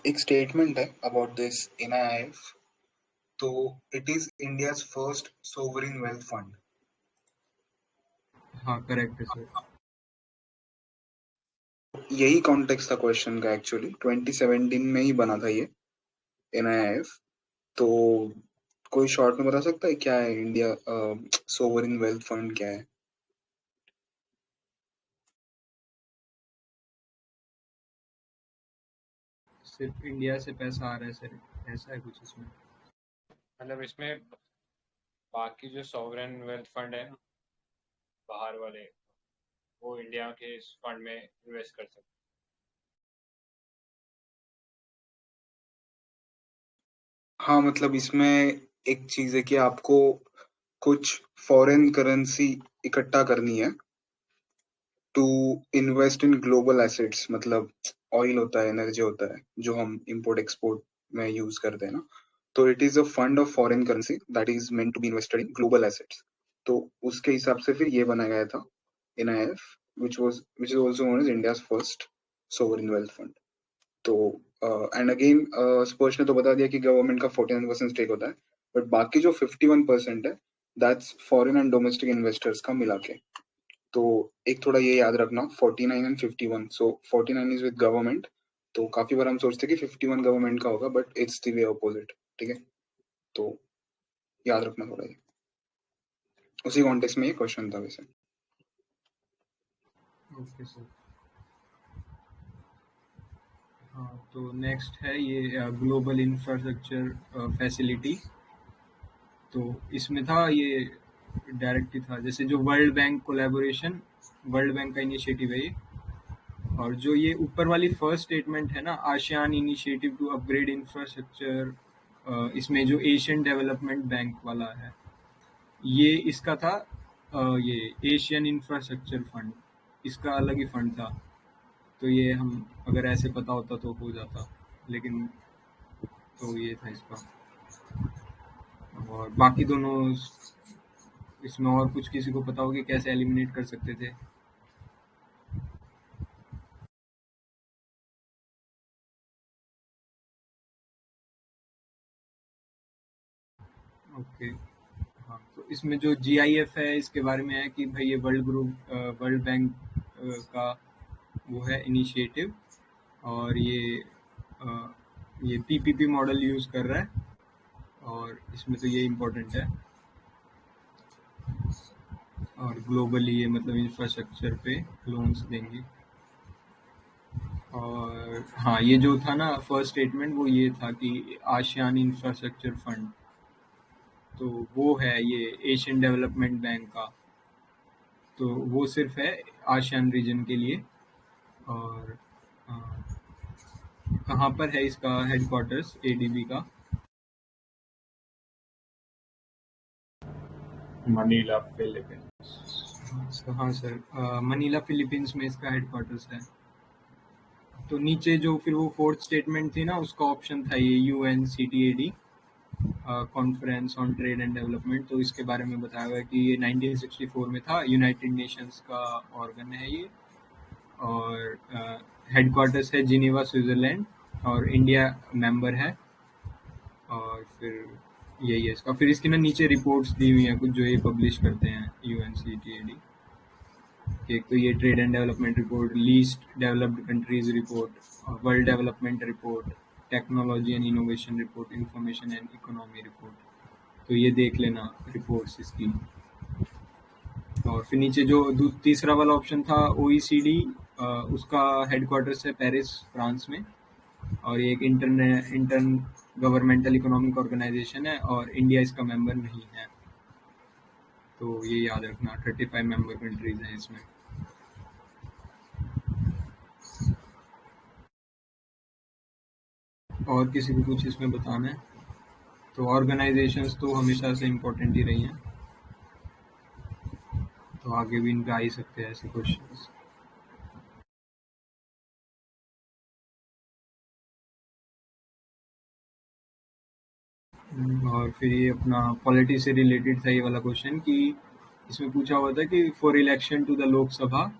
H: एक स्टेटमेंट है अबाउट दिस NIIF, तो it is India's first sovereign wealth fund.
B: हाँ करेक्ट है सर।
H: यही कॉन्टेक्स्ट था क्वेश्चन का, एक्चुअली 2017 में ही बना था ये NIIF। तो कोई शॉर्ट में बता सकता है क्या है इंडिया सोवरिन वेल्थ फंड क्या है?
B: सिर्फ इंडिया से पैसा आ रहा है सर, ऐसा है कुछ इसमें?
A: मतलब इसमें बाकी जो सॉवरेन वेल्थ फंड है बाहर वाले, वो इंडिया के इस फंड में इन्वेस्ट कर सकते।
H: हाँ, मतलब इसमें एक चीज है कि आपको कुछ फॉरेन करेंसी इकट्ठा करनी है to invest in global assets. मतलब ऑयल होता है, एनर्जी होता है, जो हम इंपोर्ट एक्सपोर्ट में यूज करते हैं ना, तो it is a fund of foreign currency that is meant to be invested in global assets. तो उसके हिसाब से फिर ये बनाया गया था NIIF, which is also known as India's first sovereign wealth fund। तो एंड अगेन स्पर्श ने तो बता दिया कि गवर्नमेंट का 49% स्टेक होता है, बट बाकी जो 51% है that's foreign and domestic investors का मिला के। तो एक थोड़ा ये याद रखना, 49 and 51। So 49 is with government, तो काफी बार हम सोचते हैं कि 51 गवर्नमेंट का होगा, but it's the way opposite. ठीक है, तो याद रखना थोड़ा ये, उसी कॉन्टेक्स्ट में ये क्वेश्चन था वैसे।
B: Okay sir. हाँ, तो नेक्स्ट है ये ग्लोबल इंफ्रास्ट्रक्चर फैसिलिटी। तो इसमें था ये डायरेक्ट ही था, जैसे जो world bank collaboration, world bank का इनिशिएटिव है ये, और जो ये ऊपर वाली फर्स्ट स्टेटमेंट है ना, ASEAN initiative to upgrade infrastructure, इसमें जो एशियन डेवलपमेंट बैंक वाला है, ये इसका था ये एशियन इंफ्रास्ट्रक्चर फंड, इसका अलग ही फंड था। तो ये हम अगर ऐसे पता होता तो हो जाता, लेकिन तो ये था इसका। और बाकी दोनों इसमें और कुछ किसी को पता हो कि कैसे एलिमिनेट कर सकते थे? ओके, हाँ, तो इसमें जो GIF है इसके बारे में है कि भाई ये वर्ल्ड बैंक का वो है इनिशिएटिव, और ये PPP मॉडल यूज़ कर रहा है, और इसमें तो ये इम्पोर्टेंट है। और ग्लोबली ये मतलब इंफ्रास्ट्रक्चर पे लोन्स देंगे। और हाँ, ये जो था ना फर्स्ट स्टेटमेंट, वो ये था कि आसियान इंफ्रास्ट्रक्चर फंड, तो वो है ये एशियन डेवलपमेंट बैंक का, तो वो सिर्फ है आसियान रीजन के लिए। और कहाँ पर है इसका हेडक्वार्टर्स ADB का?
A: Manila Philippines.
B: हाँ सर, मनीला फिलीपींस में इसका हेडक्वार्टर्स है। तो नीचे जो फिर वो फोर्थ स्टेटमेंट थी ना, उसका ऑप्शन था ये UNCTAD conference on trade and development, तो इसके बारे में बताया हुआ है कि ये 1964 में था, यूनाइटेड नेशंस का ऑर्गन है ये, और हेडक्वार्टर्स है जिनेवा स्विट्जरलैंड, और इंडिया मेंबर है। और फिर यही है इसका। फिर इसकी ना नीचे रिपोर्ट्स दी हुई हैं कुछ जो ये पब्लिश करते हैं UNCTAD। एक तो ये trade and development report, least developed countries report, world development report, technology and innovation report, information and economy report. तो ये देख लेना रिपोर्ट्स इसकी। और फिर नीचे जो तीसरा वाला ऑप्शन था OECD, उसका हेडक्वार्टर्स है पेरिस फ्रांस में, और ये एक इंटर्न गवर्नमेंटल इकोनॉमिक ऑर्गेनाइजेशन है, और इंडिया इसका मेंबर नहीं है। तो ये याद रखना, 35 मेंबर कंट्रीज हैं इसमें। और किसी को कुछ इसमें बताना है तो ऑर्गेनाइजेशंस तो हमेशा से इम्पोर्टेंट ही रही हैं, तो आगे भी इनका आ ही सकते हैं ऐसे क्वेश्चंस। और फिर ये अपना पॉलिटी से रिलेटेड था ये वाला क्वेश्चन, कि इसमें पूछा हुआ था कि for election to the Lok Sabha,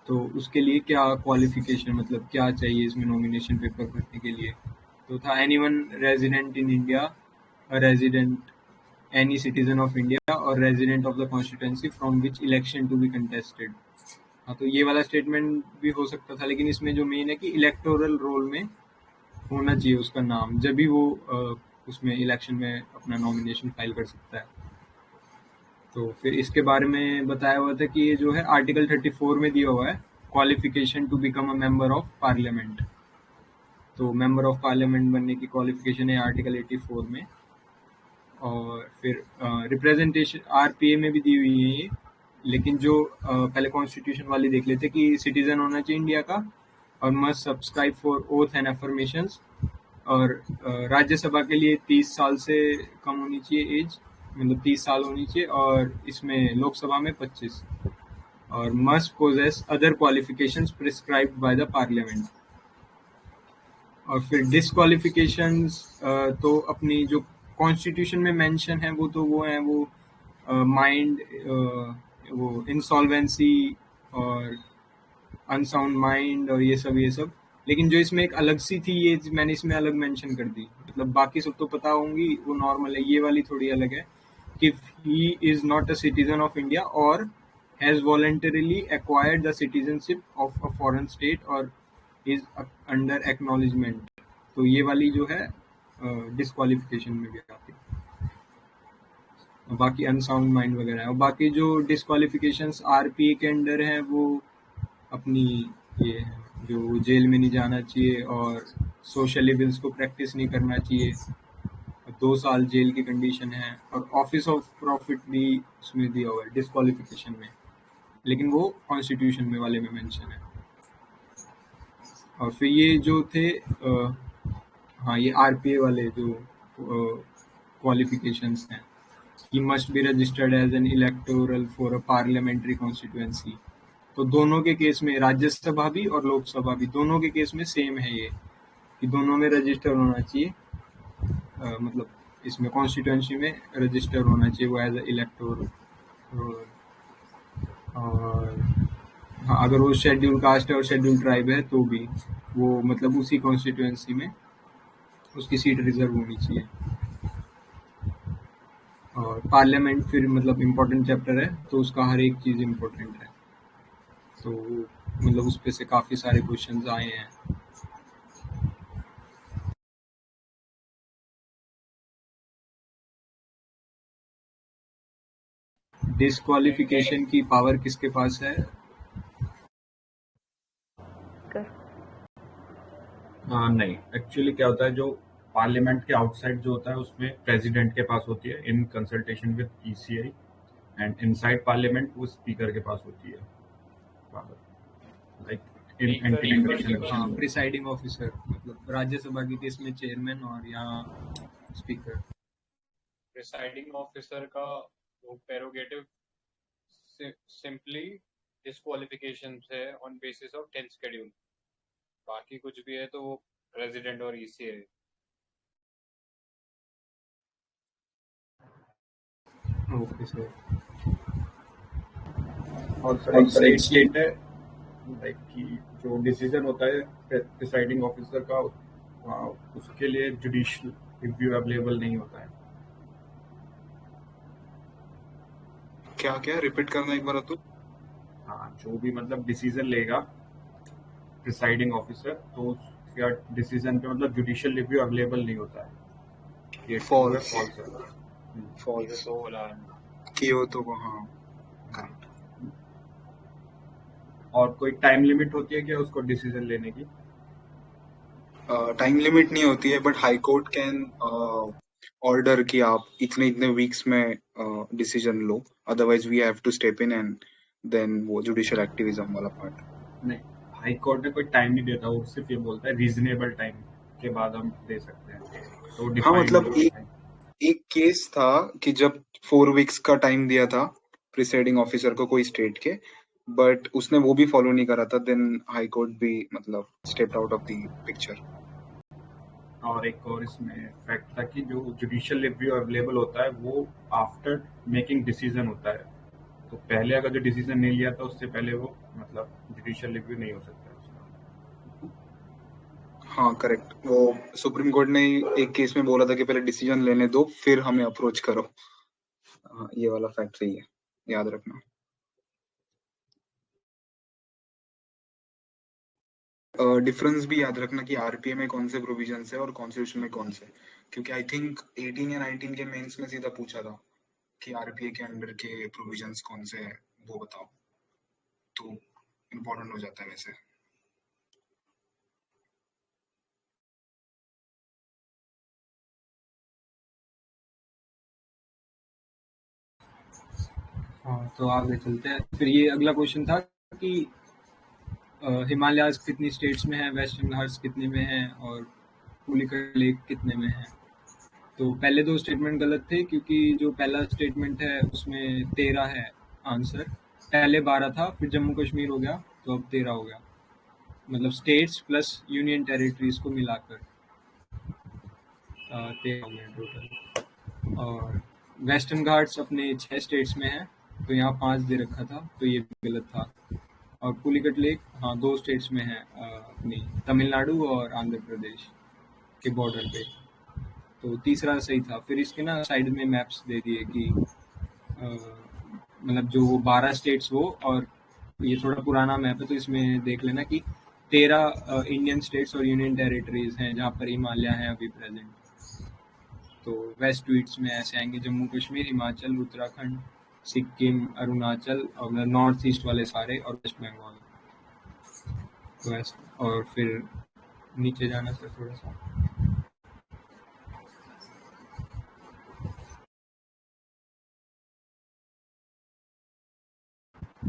B: तो उसके लिए क्या क्वालिफिकेशन, मतलब क्या चाहिए इसमें नॉमिनेशन पेपर भरने के लिए। तो था anyone resident in India, resident any citizen of India, और resident of the constituency from which election to be contested. हाँ, तो ये वाला स्टेटमेंट भी हो सकता था, लेकिन इसमें जो मेन है कि इलेक्टोरल रोल में होना चाहिए उसका नाम, जब भी वो उसमें इलेक्शन में अपना नॉमिनेशन फाइल कर सकता है। तो फिर इसके बारे में बताया हुआ था कि ये जो है आर्टिकल 34 में दिया हुआ है, qualification to become a member of parliament. तो मेंबर ऑफ पार्लियामेंट बनने की क्वालिफिकेशन है आर्टिकल 84 में। और फिर रिप्रेजेंटेशन RPA में भी दी हुई है ये, लेकिन जो पहले कॉन्स्टिट्यूशन वाली देख लेते कि सिटीजन होना चाहिए इंडिया का, और must subscribe for oath and affirmations, और राज्यसभा के लिए 30 साल से कम होनी चाहिए एज, मतलब 30 साल होनी चाहिए, और इसमें लोकसभा में 25, और must possess other qualifications prescribed by the parliament. और फिर डिसक्वालिफिकेशंस तो अपनी जो कॉन्स्टिट्यूशन में मेंशन है वो है माइंड, वो इंसॉल्वेंसी और अनसाउंड माइंड और ये सब। लेकिन जो इसमें एक अलग सी थी, ये मैंने इसमें अलग मेंशन कर दी, मतलब बाकी सब तो पता होंगी, वो नॉर्मल है, ये वाली थोड़ी अलग है कि he is not a citizen of India और has voluntarily acquired the citizenship of a foreign state और इज अंडर एक्नॉलेजमेंट। तो ये वाली जो है डिस्क्वालिफिकेशन में भी आती है। बाकी अनसाउंड माइंड वगैरह है। और बाकी जो डिस्क्वालिफिकेशंस RPA के अंडर हैं वो अपनी ये है, जो जेल में नहीं जाना चाहिए और सोशल इविल्स को प्रैक्टिस नहीं करना चाहिए, 2 साल जेल की कंडीशन है, और ऑफिस ऑफ प्रॉफिट भी उसमें दिया हुआ है डिस्क्वालिफिकेशन में, लेकिन वो कॉन्स्टिट्यूशन में वाले में मेंशन है। और फिर ये जो थे हाँ, ये आरपीए वाले जो क्वालिफिकेशंस हैं, he must be registered as an electoral for a parliamentary constituency. तो दोनों के केस में, राज्यसभा भी और लोकसभा भी, दोनों के केस में सेम है ये, कि दोनों में रजिस्टर होना चाहिए, मतलब इसमें कॉन्स्टिट्यूएंसी में रजिस्टर होना चाहिए वो एज इलेक्टोरल। और हाँ, अगर वो शेड्यूल कास्ट है और शेड्यूल ट्राइब है तो भी वो मतलब उसी कॉन्स्टिट्यूएंसी में उसकी सीट रिजर्व होनी चाहिए। और पार्लियामेंट फिर मतलब इम्पोर्टेंट चैप्टर है, तो उसका हर एक चीज़ इम्पोर्टेंट है, तो मतलब उस पे से काफ़ी सारे क्वेश्चंस आए हैं। डिस्क्वालिफिकेशन की पावर किसके पास है?
K: नहीं, एक्चुअली क्या होता है, जो पार्लियामेंट के आउटसाइड जो होता है उसमें प्रेसिडेंट के पास होती है in consultation with ECI, and inside parliament वो स्पीकर के पास होती है, like in anti election.
B: Presiding officer मतलब राज्यसभा के केस में चेयरमैन और यहाँ स्पीकर।
A: प्रिसाइडिंग ऑफिसर का वो प्रेरोगेटिव सिंपली डिस्क्वालिफिकेशन है on basis of 10th schedule, बाकी कुछ भी है तो वो प्रेसिडेंट और ईसी है।
B: Okay sir.
K: और सर एक स्टेट है लाइक कि जो डिसीजन होता है प्रिसाइडिंग ऑफिसर का, उसके लिए जुडिशियल रिव्यू अवेलेबल नहीं होता है।
H: क्या क्या रिपीट करना एक बार तो?
K: हाँ, जो भी मतलब डिसीजन लेगा प्रिसाइडिंग ऑफिसर, तो उसका डिसीजन पे मतलब जुडिशियल रिव्यू अवेलेबल नहीं होता है। ये
H: फॉल्स
K: फॉल्स है।
H: फॉल्स
A: तो बोला
H: की हो तो हाँ करेक्ट।
K: और कोई टाइम लिमिट होती है क्या उसको डिसीजन लेने की?
H: टाइम लिमिट नहीं होती है, but high court can order कि आप इतने इतने वीक्स में डिसीजन लो, otherwise we have to step in and then वो जुडिशियल एक्टिविज्म वाला पार्ट।
K: नहीं, हाई कोर्ट ने कोई टाइम नहीं देता, वो सिर्फ ये बोलता है रीजनेबल टाइम के बाद हम दे सकते हैं, तो
H: हाँ,
K: डिफाइन
H: मतलब एक केस था कि जब 4 वीक्स का टाइम दिया था प्रिसाइडिंग ऑफिसर को कोई स्टेट के, बट उसने वो भी फॉलो नहीं करा था, देन हाई कोर्ट भी मतलब stepped out of the picture.
K: और एक और इसमें फैक्ट था कि जो जुडिशियल रिव्यू अवेलेबल होता है वो आफ्टर मेकिंग डिसीजन होता है, तो पहले अगर जो डिसीजन नहीं लिया था उससे पहले वो मतलब जुडिशियल रिव्यू नहीं हो सकता है उसका।
H: हाँ करेक्ट, वो सुप्रीम कोर्ट ने एक केस में बोला था कि पहले डिसीजन लेने दो फिर हमें अप्रोच करो। हाँ, ये वाला फैक्ट सही है, याद रखना। डिफरेंस भी याद रखना कि आरपीए में कौन से प्रोविजंस है और कॉन्स्टिट्यूशन में कौन से, क्योंकि आई थिंक 18 या 19 के मेंस में सीधा पूछा था कि आरपीए के अंडर के प्रोविजंस कौन से हैं वो बताओ, तो इम्पोर्टेंट हो जाता है वैसे।
B: हाँ, तो आगे चलते हैं। फिर ये अगला क्वेश्चन था कि हिमालयाज कितनी स्टेट्स में है, वेस्टर्न घाट्स कितने में है और पुलिकट लेक कितने में है। तो पहले दो स्टेटमेंट गलत थे, क्योंकि जो पहला स्टेटमेंट है उसमें 13 है आंसर, पहले 12 था, फिर जम्मू कश्मीर हो गया तो अब 13 हो गया, मतलब स्टेट्स प्लस यूनियन टेरिटरीज को मिलाकर 13 हो गया टोटल। और वेस्टर्न घाट्स अपने 6 स्टेट्स में है, तो यहाँ 5 दे रखा था, तो ये गलत था। और पुलिकट लेक हाँ 2 स्टेट्स में है, अपनी तमिलनाडु और आंध्र प्रदेश के बॉर्डर पे, तो तीसरा सही था। फिर इसके ना साइड में मैप्स दे दिए कि मतलब जो वो 12 स्टेट्स वो, और ये थोड़ा पुराना मैप है तो इसमें देख लेना कि 13 इंडियन स्टेट्स और यूनियन टेरिटरीज हैं जहाँ पर हिमालय है अभी प्रेजेंट। तो वेस्ट ट्वीट्स में ऐसे आएंगे जम्मू कश्मीर, हिमाचल, उत्तराखंड, सिक्किम, अरुणाचल और नॉर्थ ईस्ट वाले सारे, और वेस्ट बंगाल। तो ऐसे, और फिर नीचे जाना सर थोड़ा सा।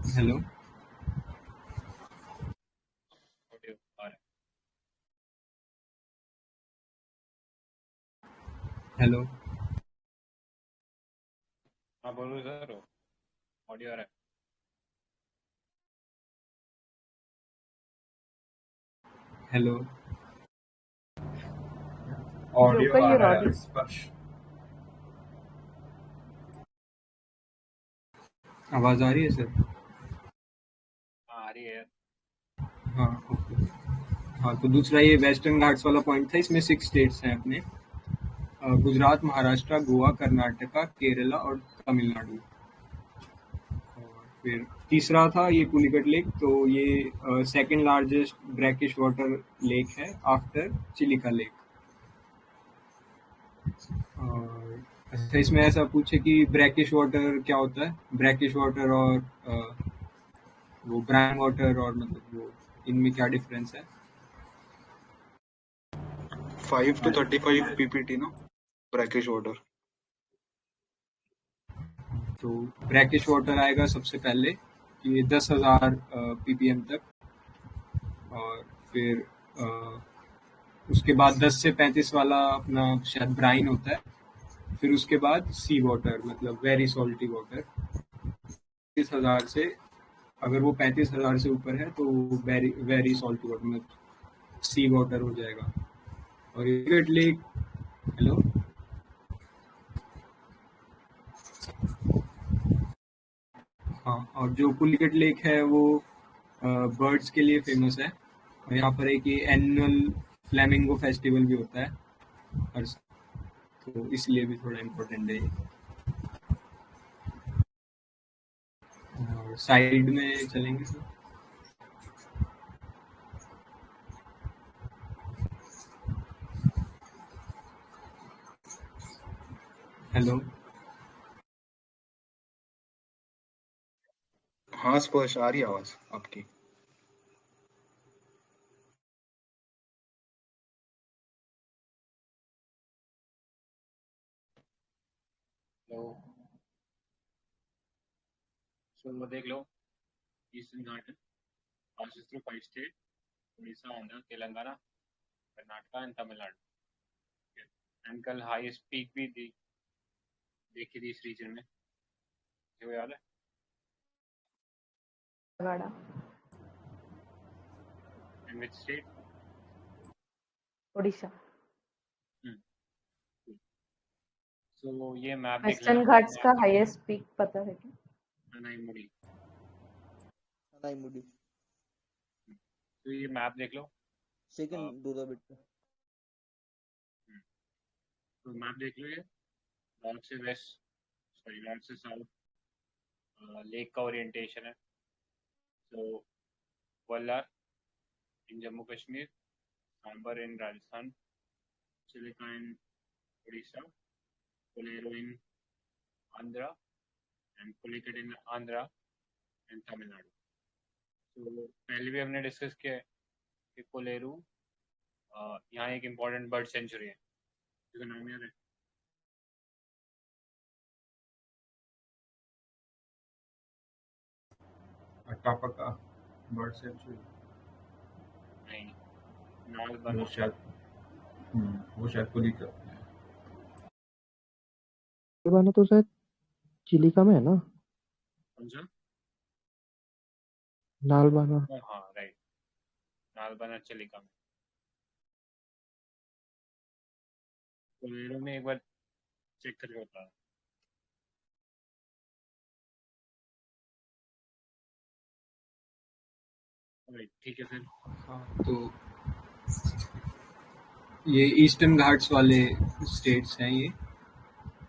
B: हेलो,
A: ऑडियो आ रहा है।
B: हेलो
A: हाँ बोलो सर, ऑडियो आ रहा है।
B: हेलो
K: ऑडियो
C: Joker,
K: आ
C: your
K: रहा है
C: audio.
K: स्पर्श।
B: आवाज आ रही है सर?
A: हाँ आ रही है।
B: हाँ ओके। हाँ तो दूसरा ये वेस्टर्न घाट्स वाला पॉइंट था। इसमें 6 स्टेट्स हैं अपने, गुजरात, महाराष्ट्र, गोवा, कर्नाटका, केरला और तमिलनाडु। और फिर तीसरा था ये पुलिकट लेक, तो ये second largest brackish water lake है आफ्टर चिलिका लेक। और अच्छा, इसमें ऐसा पूछे कि ब्रैकिश वाटर क्या होता है? ब्रैकिश वाटर और वो ब्राउन वाटर, और मतलब वो इनमें क्या डिफरेंस है?
H: 5 to 35 ppt ना ब्रैकिश वाटर।
B: तो ब्रैकिश वाटर आएगा सबसे पहले, ये 10,000 ppm तक, और फिर उसके बाद 10 से 35 वाला अपना शायद ब्राइन होता है। फिर उसके बाद सी वाटर, मतलब वेरी सॉल्टी वाटर। 35,000 से, अगर वो 35,000 से ऊपर है तो वेरी वेरी सॉल्टी वाटर, मतलब सी वाटर हो जाएगा। और पुलिकट लेक, हेलो हाँ, और जो पुलिकट लेक है वो बर्ड्स के लिए फेमस है। और यहाँ पर एक ये एनुअल फ्लैमिंगो फेस्टिवल भी होता है हर, तो इसलिए भी थोड़ा इम्पोर्टेंट है ये। और साइड में चलेंगे सर। हेलो
H: हाँ स्पर्श, आ रही है आवाज आपकी।
A: तो वो देख लो, eastern Ghat passes through 5 states: Odisha, Andhra, Telangana, Karnataka and Tamil Nadu. And कल हाईएस्ट पीक भी देखी थी इस रीजन में, जो याद है?
C: Gada.
A: In which state?
C: Odisha.
A: सो ये मैप देख
C: वेस्टर्न
A: लेना।
C: घाट्स का हाईएस्ट पीक पता है क्या?
A: अनाईमुड़ी।
D: अनाईमुड़ी।
A: तो ये मैप देख लो।
D: सेकंड दो द बिट।
A: तो मैप देख लो, ये नॉर्थ से वेस्ट, सॉरी नॉर्थ से साउथ लेक का ओरिएंटेशन है। तो Wular in Jammu Kashmir, Sambhar in Rajasthan, Chilika in Orissa, Kolleru in Andhra and Pulicat in Andhra and Tamil Nadu. तो पहले भी हमने डिस्कस किया है कि कोलेरू यहाँ एक इम्पॉर्टेंट बर्ड सेंचुरी है, जिसका नाम याद है?
K: अटापका बर्ड सेंचुरी।
A: नहीं, नालबना।
K: वो शायद पुलिकट।
E: नालबाना तो शायद चिलिका में है ना?
A: कौन सा?
E: नालबाना।
A: हाँ राइट, नालबना चिलिका में। कोलेरू में एक बार चेक करके होता है। ठीक है फिर।
B: हाँ, तो ये ईस्टर्न घाट्स वाले स्टेट्स हैं ये।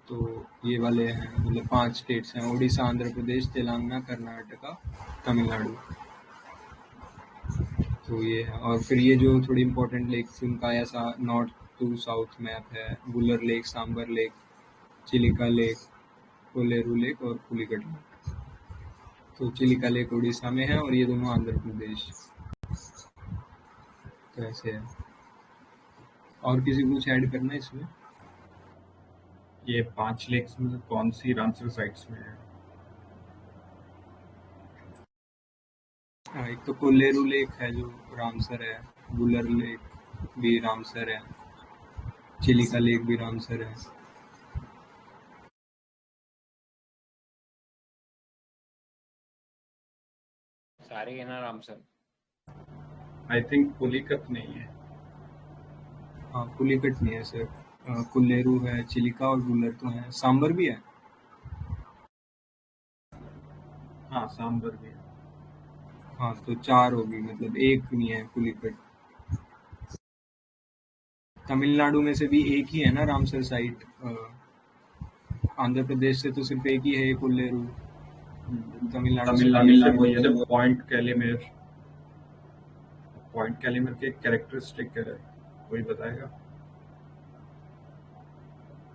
B: तो ये वाले हैं, मतलब 5 स्टेट्स हैं: उड़ीसा, आंध्र प्रदेश, तेलंगाना, कर्नाटका, तमिलनाडु। तो ये है। और फिर ये जो थोड़ी इम्पोर्टेंट लेक्स, उनका ऐसा नॉर्थ टू साउथ मैप है: Wular lake, Sambhar lake, Chilika lake, Kolleru lake और पुलिकट लेक। तो चिलिका लेक उड़ीसा में है और ये दोनों आंध्र प्रदेश। तो ऐसे है। और किसी को कुछ ऐड करना है इसमें?
K: ये 5 लेक्स में कौन सी रामसर साइट्स में है?
B: एक तो कोलेरू लेक है जो रामसर है, बुलर लेक भी रामसर है, चिलिका लेक भी रामसर है,
A: सारे है ना रामसर।
K: आई थिंक पुलिकत नहीं है।
B: हाँ, पुलिकट नहीं है सर। कुल्लेरू है, चिलिका और गुल्लर तो है। सांबर भी है।
K: हाँ, सांबर भी है।
B: हाँ, तो 4 होगी, मतलब एक नहीं है पुलिकट। तमिलनाडु में से भी एक ही है ना रामसर साइट। आंध्र प्रदेश से तो सिर्फ एक ही है कुल्लेरू। तमिलनाडु से
K: से वही है ना, पॉइंट कैलिमर के कैरेक्टरिस्टिक है, कोई बताएगा?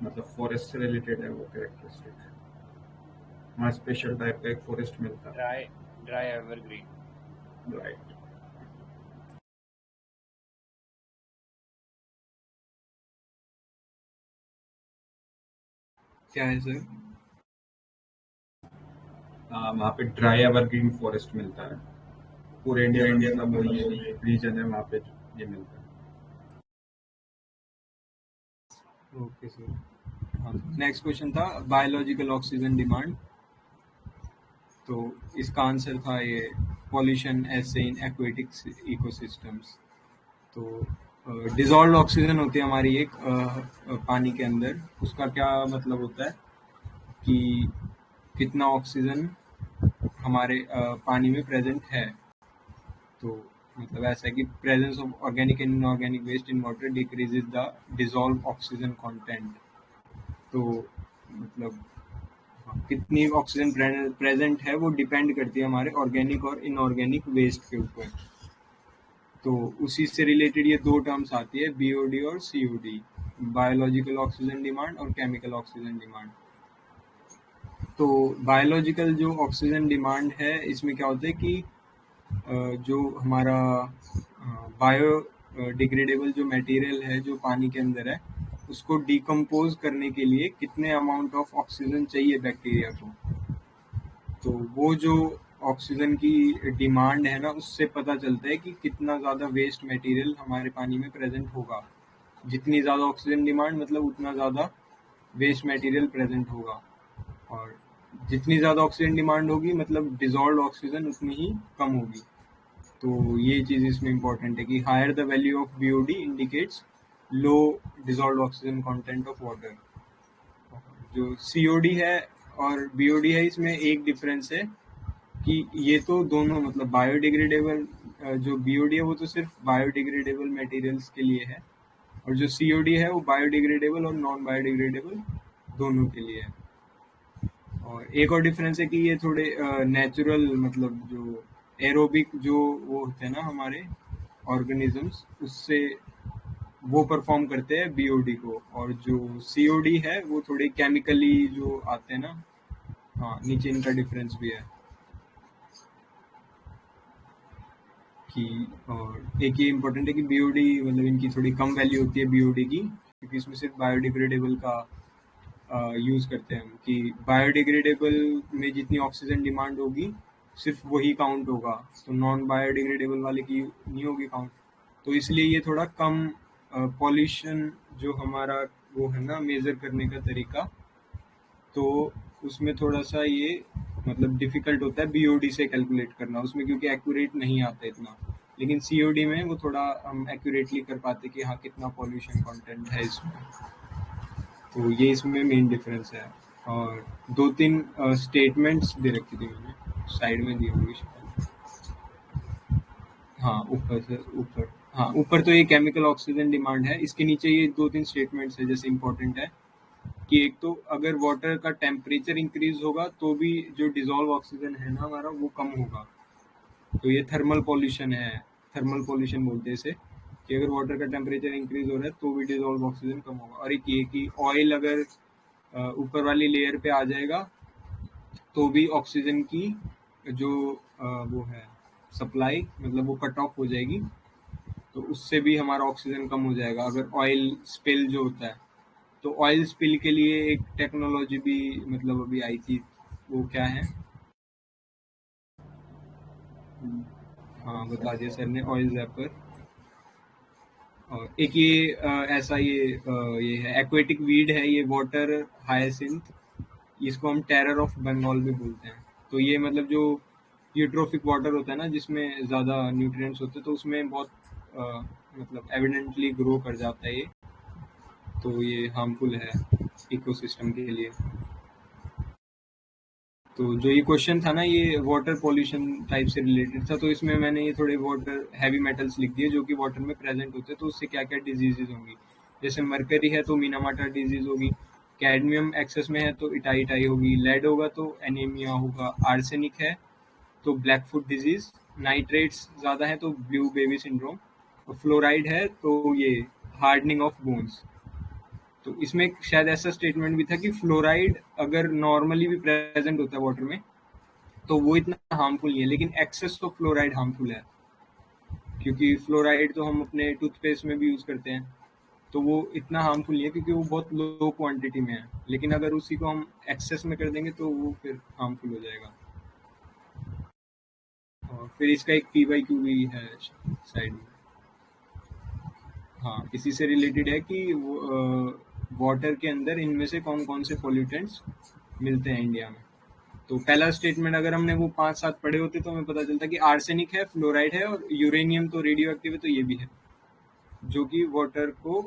K: मतलब फॉरेस्ट से रिलेटेड है वो कैरेक्टरिस्टिक। वहाँ स्पेशल टाइप का एक फॉरेस्ट मिलता है,
A: ड्राई एवरग्रीन।
K: राइट।
B: क्या है सर?
K: वहाँ पे ड्राई एवरग्रीन फॉरेस्ट मिलता है। पूरे इंडिया का वही रीजन है, वहाँ पे ये मिलता है।
B: Okay sir. नेक्स्ट क्वेश्चन था बायोलॉजिकल ऑक्सीजन डिमांड। तो इसका आंसर था ये पॉल्यूशन ऐसे इन एक्वेटिक इकोसिस्टम्स। तो डिजॉल्व ऑक्सीजन होती है हमारी एक पानी के अंदर। उसका क्या मतलब होता है कि कितना ऑक्सीजन हमारे पानी में प्रेजेंट है। तो मतलब ऐसा है कि presence of organic and inorganic waste in water decreases the dissolve oxygen content. तो मतलब कितनी ऑक्सीजन प्रेजेंट है वो डिपेंड करती है हमारे ऑर्गेनिक और इनऑर्गेनिक वेस्ट के ऊपर। तो उसी से रिलेटेड ये 2 टर्म्स आती है, बीओडी और सीओडी, बायोलॉजिकल ऑक्सीजन डिमांड और केमिकल ऑक्सीजन डिमांड। तो बायोलॉजिकल जो ऑक्सीजन डिमांड है, इसमें क्या होता है कि जो हमारा बायो डिग्रेडेबल जो मटेरियल है जो पानी के अंदर है, उसको डिकम्पोज करने के लिए कितने अमाउंट ऑफ ऑक्सीजन चाहिए बैक्टीरिया को। तो वो जो ऑक्सीजन की डिमांड है ना, उससे पता चलता है कि कितना ज़्यादा वेस्ट मटेरियल हमारे पानी में प्रेजेंट होगा। जितनी ज़्यादा ऑक्सीजन डिमांड मतलब उतना ज़्यादा वेस्ट मटेरियल प्रेजेंट होगा, और जितनी ज़्यादा ऑक्सीजन डिमांड होगी मतलब डिजॉल्व ऑक्सीजन उतनी ही कम होगी। तो ये चीज़ इसमें इम्पोर्टेंट है कि higher the value of BOD indicates low dissolve oxygen content of water. जो सीओडी है और बीओडी है, इसमें एक डिफरेंस है कि ये तो दोनों मतलब बायोडिग्रेडेबल, जो बीओडी है वो तो सिर्फ बायोडिग्रेडेबल मटेरियल्स के लिए है, और जो सीओडी है वो बायोडिग्रेडेबल और नॉन बायोडिग्रेडेबल दोनों के लिए है। और एक और डिफरेंस है कि ये थोड़े नेचुरल मतलब जो एरोबिक जो वो होते हैं ना हमारे ऑर्गेनिजम्स, उससे वो परफॉर्म करते हैं बीओडी को, और जो सीओडी है वो थोड़े केमिकली जो आते हैं ना। हाँ, नीचे इनका डिफरेंस भी है कि, और एक ये इम्पोर्टेंट है कि बीओडी मतलब इनकी थोड़ी कम वैल्यू होती है बीओडी की, क्योंकि इसमें सिर्फ बायोडिग्रेडेबल का यूज़ करते हैं हम, कि बायोडिग्रेडेबल में जितनी ऑक्सीजन डिमांड होगी सिर्फ वही काउंट होगा, तो नॉन बायोडिग्रेडेबल वाले की नहीं होगी काउंट। तो इसलिए ये थोड़ा कम पॉल्यूशन जो हमारा वो है ना मेज़र करने का तरीका, तो उसमें थोड़ा सा ये मतलब डिफ़िकल्ट होता है बीओडी से कैलकुलेट करना उसमें, क्योंकि एक्यूरेट नहीं आता इतना। लेकिन सीओडी में वो थोड़ा हम एक्यूरेटली कर पाते कि हाँ कितना पॉल्यूशन कंटेंट है इसमें। तो ये इसमें मेन डिफरेंस है। और 2-3 स्टेटमेंट्स दे रखी थी मैंने, साइड में दी होंगी शायद। हाँ, ऊपर से ऊपर, हाँ ऊपर तो ये केमिकल ऑक्सीजन डिमांड है, इसके नीचे ये 2-3 स्टेटमेंट्स है जैसे इम्पोर्टेंट है कि एक तो अगर वाटर का टेम्परेचर इंक्रीज होगा तो भी जो डिजॉल्व ऑक्सीजन है ना हमारा वो कम होगा। तो ये थर्मल पॉल्यूशन है, थर्मल पॉल्यूशन बोलते हैं इसे, कि अगर वाटर का टेम्परेचर इंक्रीज हो रहा है तो भी डिजॉल्व ऑक्सीजन कम होगा। और एक ये कि ऑयल अगर ऊपर वाली लेयर पे आ जाएगा तो भी ऑक्सीजन की जो वो है सप्लाई मतलब वो कट ऑफ हो जाएगी, तो उससे भी हमारा ऑक्सीजन कम हो जाएगा। अगर ऑयल स्पिल जो होता है, तो ऑयल स्पिल के लिए एक टेक्नोलॉजी भी मतलब अभी आई थी, वो क्या है? हाँ बता दिया सर ने, ऑयल जैपर। और एक ये ऐसा ये है एक्वेटिक वीड है, ये वाटर हायासिंथ, इसको हम टेरर ऑफ बंगाल भी बोलते हैं। तो ये मतलब जो यूट्रोफिक वाटर होता है ना जिसमें ज़्यादा न्यूट्रिएंट्स होते हैं, तो उसमें बहुत मतलब एविडेंटली ग्रो कर जाता है ये, तो ये हार्मफुल है इकोसिस्टम के लिए। तो जो ये क्वेश्चन था ना ये वाटर पॉल्यूशन टाइप से रिलेटेड था, तो इसमें मैंने ये थोड़े वाटर हैवी मेटल्स लिख दिए जो कि वाटर में प्रेजेंट होते हैं, तो उससे क्या क्या डिजीजेज होंगी। जैसे मरकरी है तो मीनामाटा डिजीज होगी, कैडमियम एक्सेस में है तो इटाई होगी, लेड होगा तो एनीमिया होगा, आर्सेनिक है तो ब्लैक फुट डिजीज, नाइट्रेट्स ज़्यादा है तो ब्लू बेबी सिंड्रोम, और फ्लोराइड है तो ये हार्डनिंग ऑफ बोन्स। तो इसमें शायद ऐसा स्टेटमेंट भी था कि फ्लोराइड अगर नॉर्मली भी प्रेजेंट होता है वाटर में तो वो इतना हार्मफुल नहीं है, लेकिन एक्सेस तो फ्लोराइड हार्मफुल है, क्योंकि फ्लोराइड तो हम अपने टूथपेस्ट में भी यूज़ करते हैं, तो वो इतना हार्मफुल नहीं है क्योंकि वो बहुत लो क्वांटिटी में है, लेकिन अगर उसी को हम एक्सेस में कर देंगे तो वो फिर हार्मफुल हो जाएगा। और फिर इसका एक PYQ भी है साइड में। हाँ, इसी से रिलेटेड है कि वाटर के अंदर इनमें से कौन कौन से पोल्यूटेंट्स मिलते हैं इंडिया में। तो पहला स्टेटमेंट अगर हमने वो 5-7 पढ़े होते तो हमें पता चलता कि आर्सेनिक है, फ्लोराइड है और यूरेनियम तो रेडियो एक्टिव है, तो ये भी है जो कि वाटर को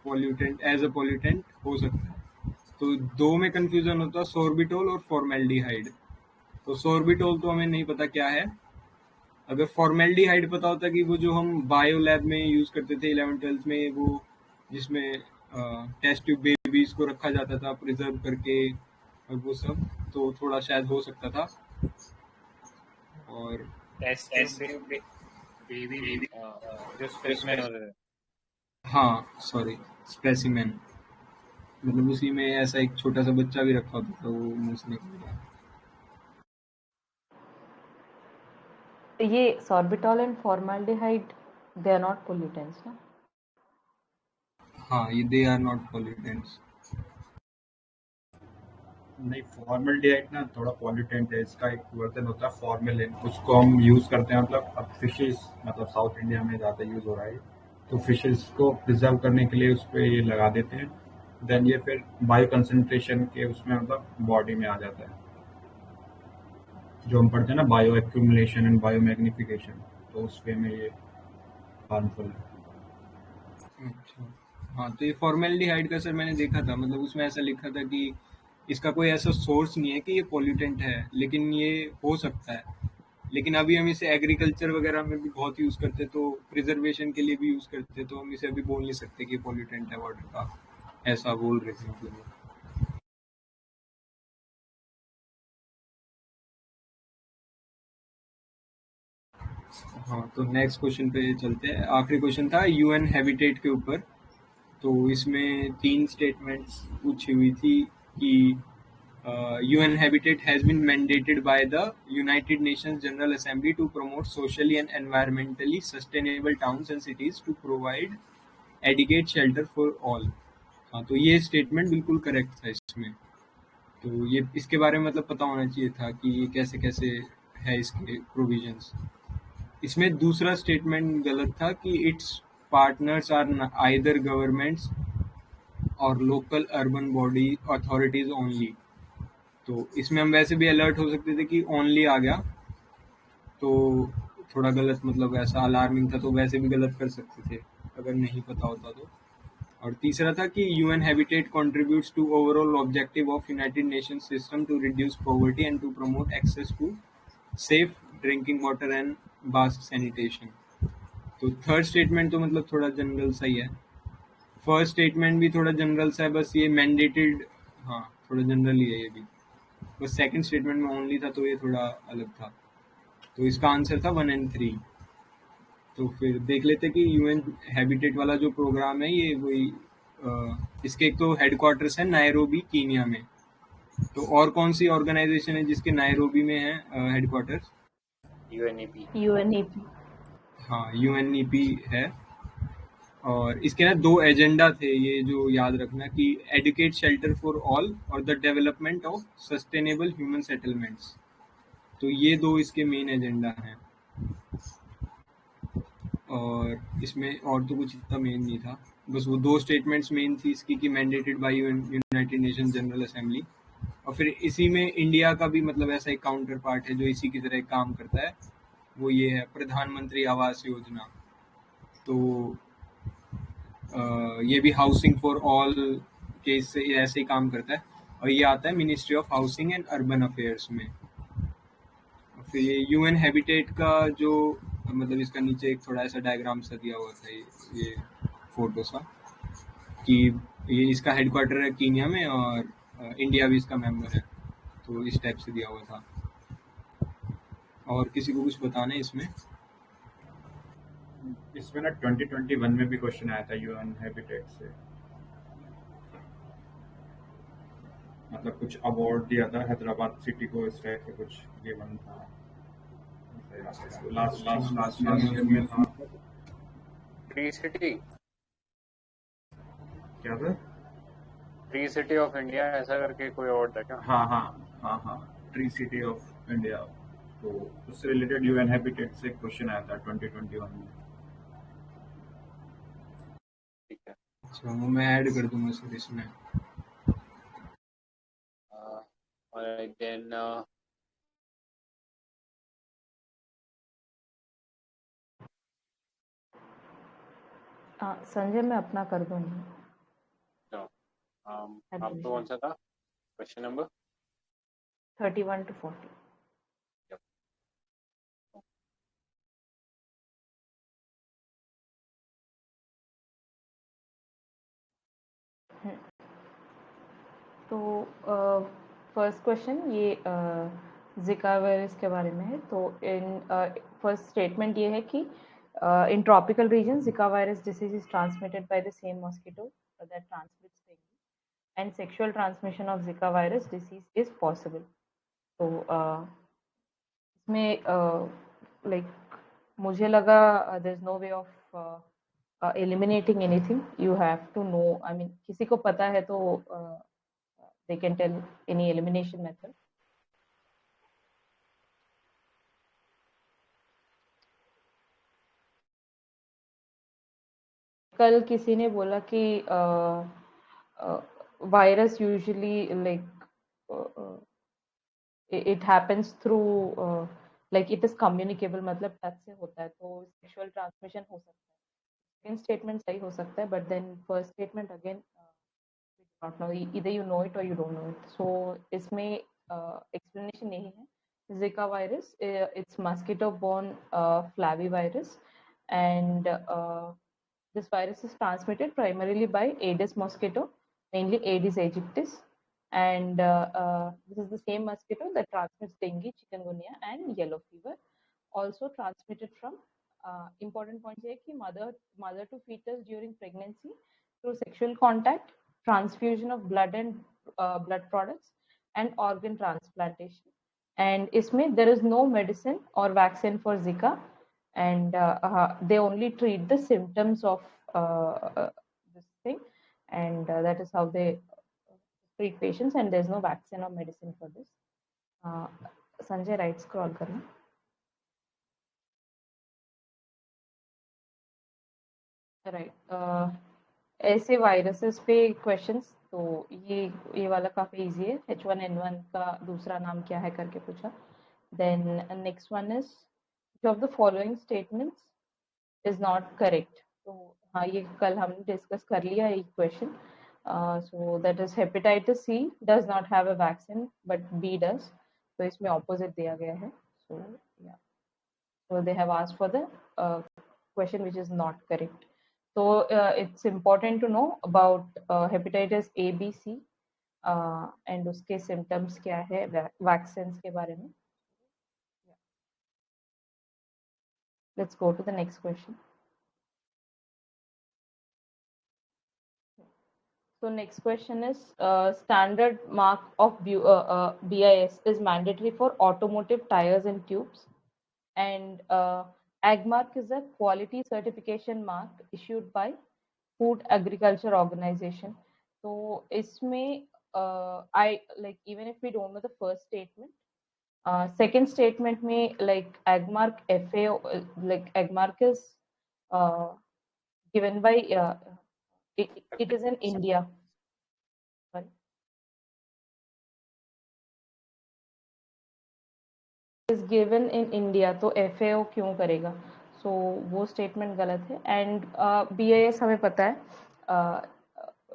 B: पॉल्यूटेंट एज अ पॉल्यूटेंट हो सकता है। तो दो में कंफ्यूजन होता है, सोर्बिटोल और फॉर्मेल्डिहाइड। तो सोर्बिटोल तो हमें नहीं पता क्या है। अगर फॉर्मेल्डिहाइड पता होता कि वो जो हम बायो लैब में यूज़ करते थे 11th-12th में, वो जिसमें टेस्ट ट्यूब बेबीज को रखा जाता था प्रिजर्व करके और वो सब, तो थोड़ा शायद हो सकता था। और
A: टेस्ट बेबी जो स्पेसिमेन होते थे।
B: हाँ सॉरी, स्पेसिमेन, मतलब उसी में ऐसा एक छोटा सा बच्चा भी रखा होता था, वो मुंह से निकल गया।
C: ये sorbitol and formaldehyde, they are not pollutants, ना?
B: हाँ, ये दे आर नॉट पॉल्यूटेंट्स।
K: नहीं, फॉर्मल्डिहाइड ना थोड़ा पॉल्यूटेंट है, इसका एक वर्जन होता है फॉर्मेलिन, उसको हम यूज़ करते हैं, मतलब अब फिशेस, मतलब साउथ इंडिया में ज़्यादा यूज़ हो रहा है, तो फिशेस को प्रिजर्व करने के लिए उस पर ये लगा देते हैं, देन ये फिर बायो कंसनट्रेशन के उसमें मतलब बॉडी में आ जाता है, जो हम पढ़ते हैं ना bio accumulation and bio magnification, तो उस वे में ये हार्मफुल है।
B: अच्छा, हाँ, तो ये फॉर्मेल्डिहाइड का सर मैंने देखा था, मतलब उसमें ऐसा लिखा था कि इसका कोई ऐसा सोर्स नहीं है कि ये पॉल्यूटेंट है, लेकिन ये हो सकता है। लेकिन अभी हम इसे एग्रीकल्चर वगैरह में भी बहुत यूज़ करते, तो प्रिजर्वेशन के लिए भी यूज़ करते, तो हम इसे अभी बोल नहीं सकते कि पॉल्यूटेंट है वाटर का, ऐसा बोल रहे थे मतलब। हाँ, तो नेक्स्ट क्वेश्चन पे चलते हैं। आखिरी क्वेश्चन था UN हैबिटेट के ऊपर, तो इसमें 3 स्टेटमेंट्स पूछी हुई थी कि UN habitat has been mandated by the United Nations General Assembly to promote socially and environmentally sustainable towns and cities to provide adequate shelter for all। हाँ, तो ये स्टेटमेंट बिल्कुल करेक्ट था इसमें, तो ये इसके बारे में मतलब पता होना चाहिए था कि ये कैसे कैसे है इसके प्रोविजंस। इसमें दूसरा स्टेटमेंट गलत था कि it's partners are either governments और local urban body authorities only. तो इसमें हम वैसे भी अलर्ट हो सकते थे कि ओनली आ गया तो थोड़ा गलत, मतलब ऐसा अलार्मिंग था, तो वैसे भी गलत कर सकते थे अगर नहीं पता होता तो। और तीसरा था कि UN habitat contributes to overall objective of United Nations system to reduce poverty and to promote access to safe drinking water and bath sanitation. तो थर्ड स्टेटमेंट तो मतलब थोड़ा जनरल सा ही है, फर्स्ट स्टेटमेंट भी थोड़ा जनरल सा है, बस ये मैंडेटेड, हाँ थोड़ा जनरल ही है ये भी, बस सेकंड स्टेटमेंट में ओनली था तो ये थोड़ा अलग था। तो इसका आंसर था 1 और 3। तो फिर देख लेते कि UN हैबिटेट वाला जो प्रोग्राम है ये वही, इसके एक तो हेडक्वार्टर्स है नायरोबी कीनिया में, तो और कौन सी ऑर्गेनाइजेशन है जिसके नायरोबी में है हेडक्वार्टर्स?
C: UNEP।
B: हाँ, UNEP है। और इसके ना 2 एजेंडा थे, ये जो याद रखना कि एडुकेट शेल्टर फॉर ऑल और the development of sustainable human settlements, तो ये 2 इसके मेन एजेंडा हैं। और इसमें और तो कुछ इतना मेन नहीं था, बस वो 2 स्टेटमेंट्स मेन थी इसकी कि mandated bye United nation general assembly और फिर इसी में इंडिया का भी मतलब ऐसा एक काउंटर पार्ट है जो इसी की तरह काम करता है, वो ये है प्रधानमंत्री आवास योजना। तो ये भी हाउसिंग फॉर ऑल के इससे ऐसे ही काम करता है, और ये आता है ministry of housing and urban affairs में। फिर ये यूएन हैबिटेट का जो मतलब इसका नीचे एक थोड़ा ऐसा डायग्राम सा दिया हुआ था, ये फोटो सा, कि ये इसका हेडक्वार्टर है कीनिया में और इंडिया भी इसका मेंबर है, तो इस टाइप से दिया हुआ था। और किसी को कुछ बताना है इसमें?
K: इसमें ना 2021 में भी क्वेश्चन आया था यूएन हैबिटेट से, मतलब कुछ अवार्ड दिया था हैदराबाद सिटी को, इस टाइप से कुछ गिवन था लास्ट में था।
A: ट्री सिटी,
K: क्या था?
A: ट्री सिटी ऑफ इंडिया ऐसा करके कोई अवार्ड था क्या?
K: हाँ, ट्री सिटी ऑफ इंडिया, तो उससे रिलेटेड यूएन हैबिटेट से क्वेश्चन आया था 2021 में।
A: ठीक है,
B: अच्छा, वो मैं ऐड कर दूंगा सर इसमें।
A: और देन
C: संजय मैं अपना कर दूंगी।
A: आपका कौन सा था क्वेश्चन नंबर?
C: 31 to 40। तो फर्स्ट क्वेश्चन ये जिका वायरस के बारे में है। तो इन फर्स्ट स्टेटमेंट ये है कि इन ट्रॉपिकल रीजन जिका virus disease is transmitted by the same mosquito that transmits dengue and sexual transmission of Zika virus disease is possible. तो इसमें like मुझे लगा there is no way of eliminating anything. You have to know, I mean किसी को पता है तो they can tell any elimination method. कल किसी ने बोला कि virus usually like it happens through like it is communicable, मतलब टच से होता है, तो sexual transmission हो सकता है। सेकंड स्टेटमेंट सही हो सकता है, but then first statement again not no, either you know it or you don't know it. So इसमें explanation यही है, Zika virus it's mosquito borne flavivirus, and this virus is transmitted primarily by Aedes mosquito, mainly Aedes aegyptis, and this is the same mosquito that transmits dengue, chikungunya, and yellow fever. Also transmitted from important point है कि mother to fetus during pregnancy through sexual contact, transfusion of blood and blood products, and organ transplantation. And इसमें there is no medicine or vaccine for Zika, and they only treat the symptoms of this thing, and that is how they treat patients, and there is no vaccine or medicine for this. Sanjay, right scroll करना। Right, ऐसे viruses पे questions, तो ये वाला काफी easy है। H1N1 का दूसरा नाम क्या है करके पूछा। Then next one is which of the following statements is not correct। तो हाँ, ये कल हमने डिस्कस कर लिया एक question. So that is hepatitis C does not have a vaccine but B does, तो इसमें ऑपोजिट दिया गया है। सो या, so they have asked for the question which is not correct. So it's important to know about hepatitis A, B, C and उसके symptoms क्या है, vaccines के बारे में। Let's go to the next question. So next question is standard mark of BIS is mandatory for automotive tires and tubes, and AgMark is a quality certification mark issued by Food Agriculture Organization. So इसमें I like, even if we don't know the first statement, second statement में like AgMark FAO, like AgMark is given by it is in India. Sorry. Is given in India तो FAO क्यों करेगा? सो वो statement गलत है। And BIS हमें पता है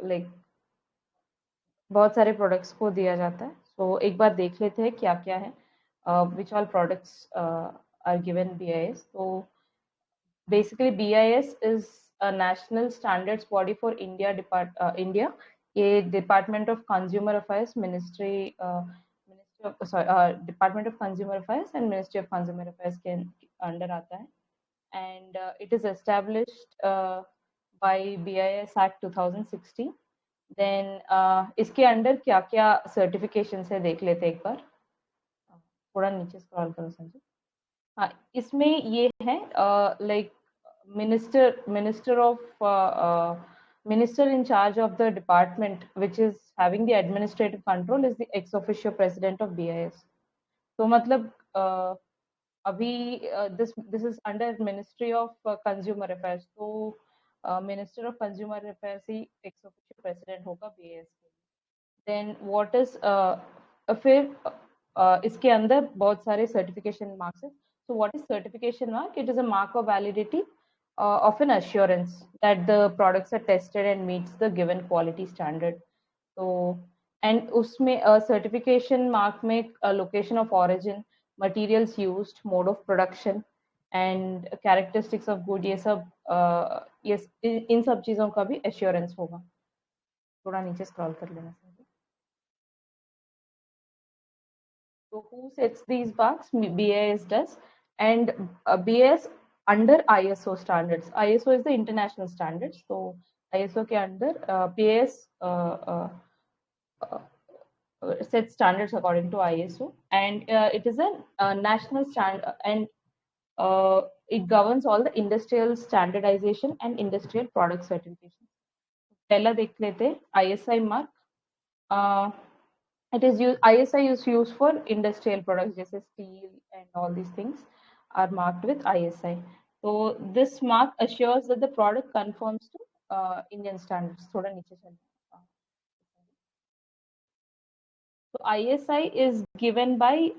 C: लाइक बहुत सारे प्रोडक्ट्स को दिया जाता है। सो एक बार देख लेते हैं क्या क्या है, which all products are given BIS। तो basically BIS is a national standards body for India. ये Department of Consumer Affairs, Department of Consumer Affairs and Ministry of Consumer Affairs के अंडर आता है। And it is established by BIS Act 2016. Then इसके under क्या क्या certifications है देख लेते हैं एक बार। थोड़ा नीचे स्क्रॉल करो संजय। हाँ, इसमें ये है like minister in charge of the department which is having the administrative control is the ex officio president of BIS. तो मतलब अभी this is under Ministry of Consumer Affairs, तो Minister of Consumer Affairs he ex officio president होगा BIS के। Then what is फिर इसके अंदर बहुत सारे certification marks है। So what is certification mark? It is a mark of validity of an assurance that the products are tested and meets the given quality standard. So and उसमें certification mark में location of origin, materials used, mode of production and characteristics of good, ये सब yes इन सब चीजों का भी assurance होगा। थोड़ा नीचे scroll कर लेना। So who sets these marks? BIS does, and BIS under ISO standards. ISO is the international standards. So ISO के अंदर BIS sets standards according to ISO, and it is a national standard, and it governs all the industrial standardization and industrial product certification. पहला देख लेते हैं ISI mark. It is used, ISI is used for industrial products, जैसे steel and all these things are marked with ISI. So this mark assures that the product conforms to Indian standards. थोड़ा नीचे चलते हैं। So ISI is given by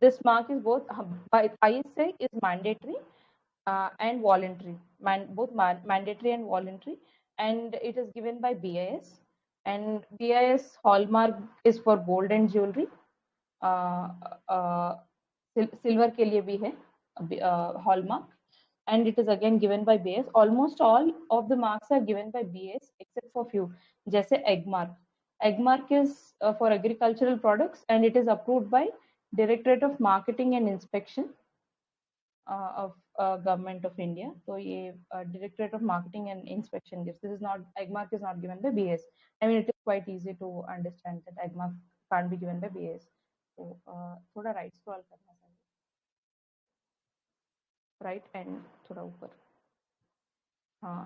C: this mark is both by ISI is mandatory and voluntary, both mandatory and voluntary, and it is given by BIS. And BIS hallmark is for gold and jewelry. Silver के लिए भी है hallmark, and it is again given by BIS. Almost all of the marks are given by BIS except for few. जैसे egg mark. Egg mark is for agricultural products, and it is approved by Directorate of Marketing and Inspection of Government of India. So ये Directorate of Marketing and Inspection gives. This is not, egg mark is not given by BIS. I mean, it is quite easy to understand that egg mark can't be given by BIS. So थोड़ा right scroll करना चाहिए, right and थोड़ा ऊपर। हाँ,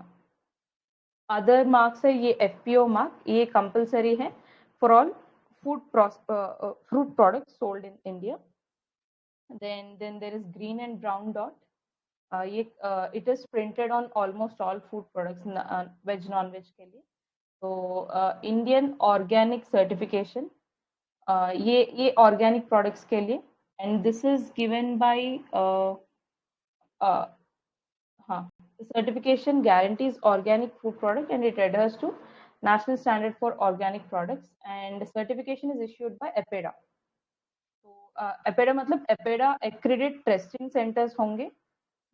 C: other marks है ये FPO mark, ये compulsory है for all fruit products sold in India. Then there is green and brown dot. It is printed on almost all food products, veg non-veg के लिए। तो Indian organic certification, ये organic products के लिए, and this is given by the certification guarantees organic food product and it adheres to national standard for organic products, and the certification is issued by APEDA. So APEDA मतलब APEDA accredited testing centers होंगे.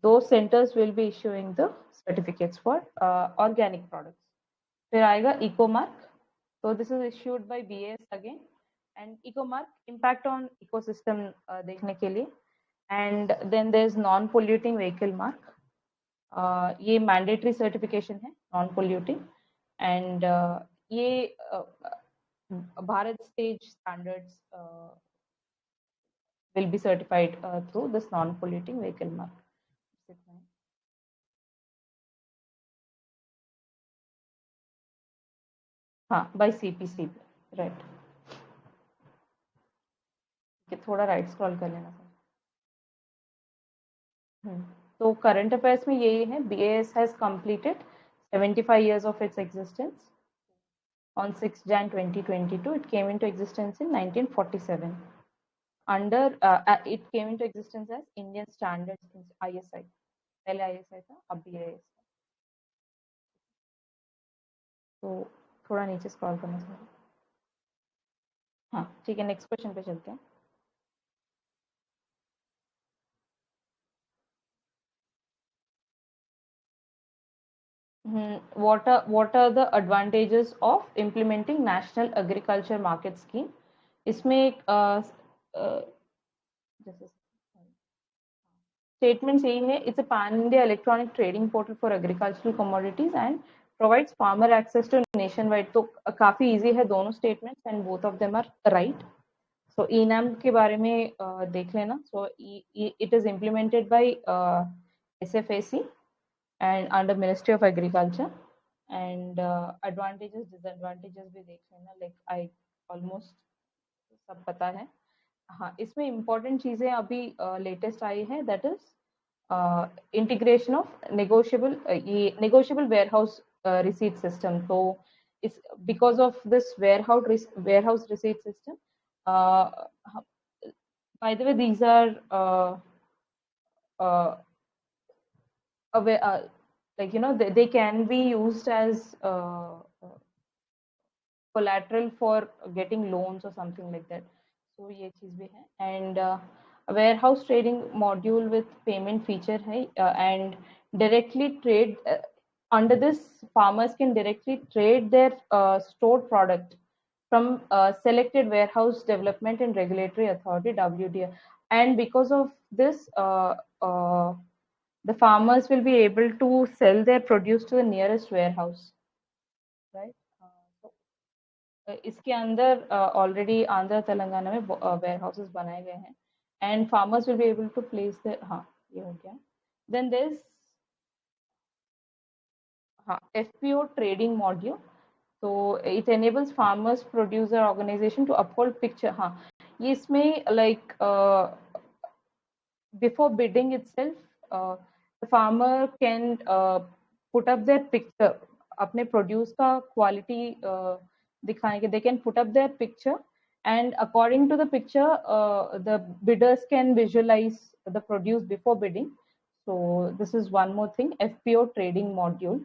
C: Those centers will be issuing the certificates for organic products. फिर आएगा EcoMark. So this is issued by BIS again, and EcoMark impact on ecosystem देखने के लिए. And then there is non-polluting vehicle mark. ये mandatory certification है non-polluting, and ये Bharat stage standards will be certified through this non-polluting vehicle mark. हाँ, by CPCB, right. थोड़ा right scroll कर लेना सर। तो करंट अफेयर्स में यही है, BIS has completed 75 years of its existence. on 6 Jan 2022. It came into existence in 1947. It came into existence as Indian Standards ISI. पहले ISI था, अब भी ISI. तो थोड़ा नीचे स्क्रॉल करना चाहिए. हाँ ठीक है, नेक्स्ट क्वेश्चन पे चलते हैं. What are the advantages of implementing National Agriculture Market Scheme? इसमें एक statement यही है, it's a pan-India electronic trading portal for agricultural commodities and provides farmer access to nationwide. तो काफी easy है दोनों statements and both of them are right. So ENAM के बारे में देख लेना. So it is implemented by SFAC and under Ministry of Agriculture. And advantages disadvantages भी देख लेना. Like I almost सब पता है. हाँ, इसमें important चीजें अभी latest आई है, that is integration of negotiable warehouse receipt system. So it's because of this warehouse receipt system. By the way, these are like they can be used as collateral for getting loans or something like that. So ये चीज भी है. And warehouse trading module with payment feature है, and directly trade under this farmers can directly trade their stored product from selected warehouse development and regulatory authority WDA. And because of this the farmers will be able to sell their produce to the nearest warehouse, right? इसके अंदर already Andhra Telangana में warehouses बनाए गए हैं, and farmers will be able to place their, हाँ ये हो गया. Then there's FPO trading module. So it enables farmers producer organization to uphold picture. हाँ ये इसमें like before bidding itself, the farmer can put up their picture, अपने produce का quality दिखाने के, they can put up their picture, and according to the picture the bidders can visualize the produce before bidding. So this is one more thing, FPO trading module,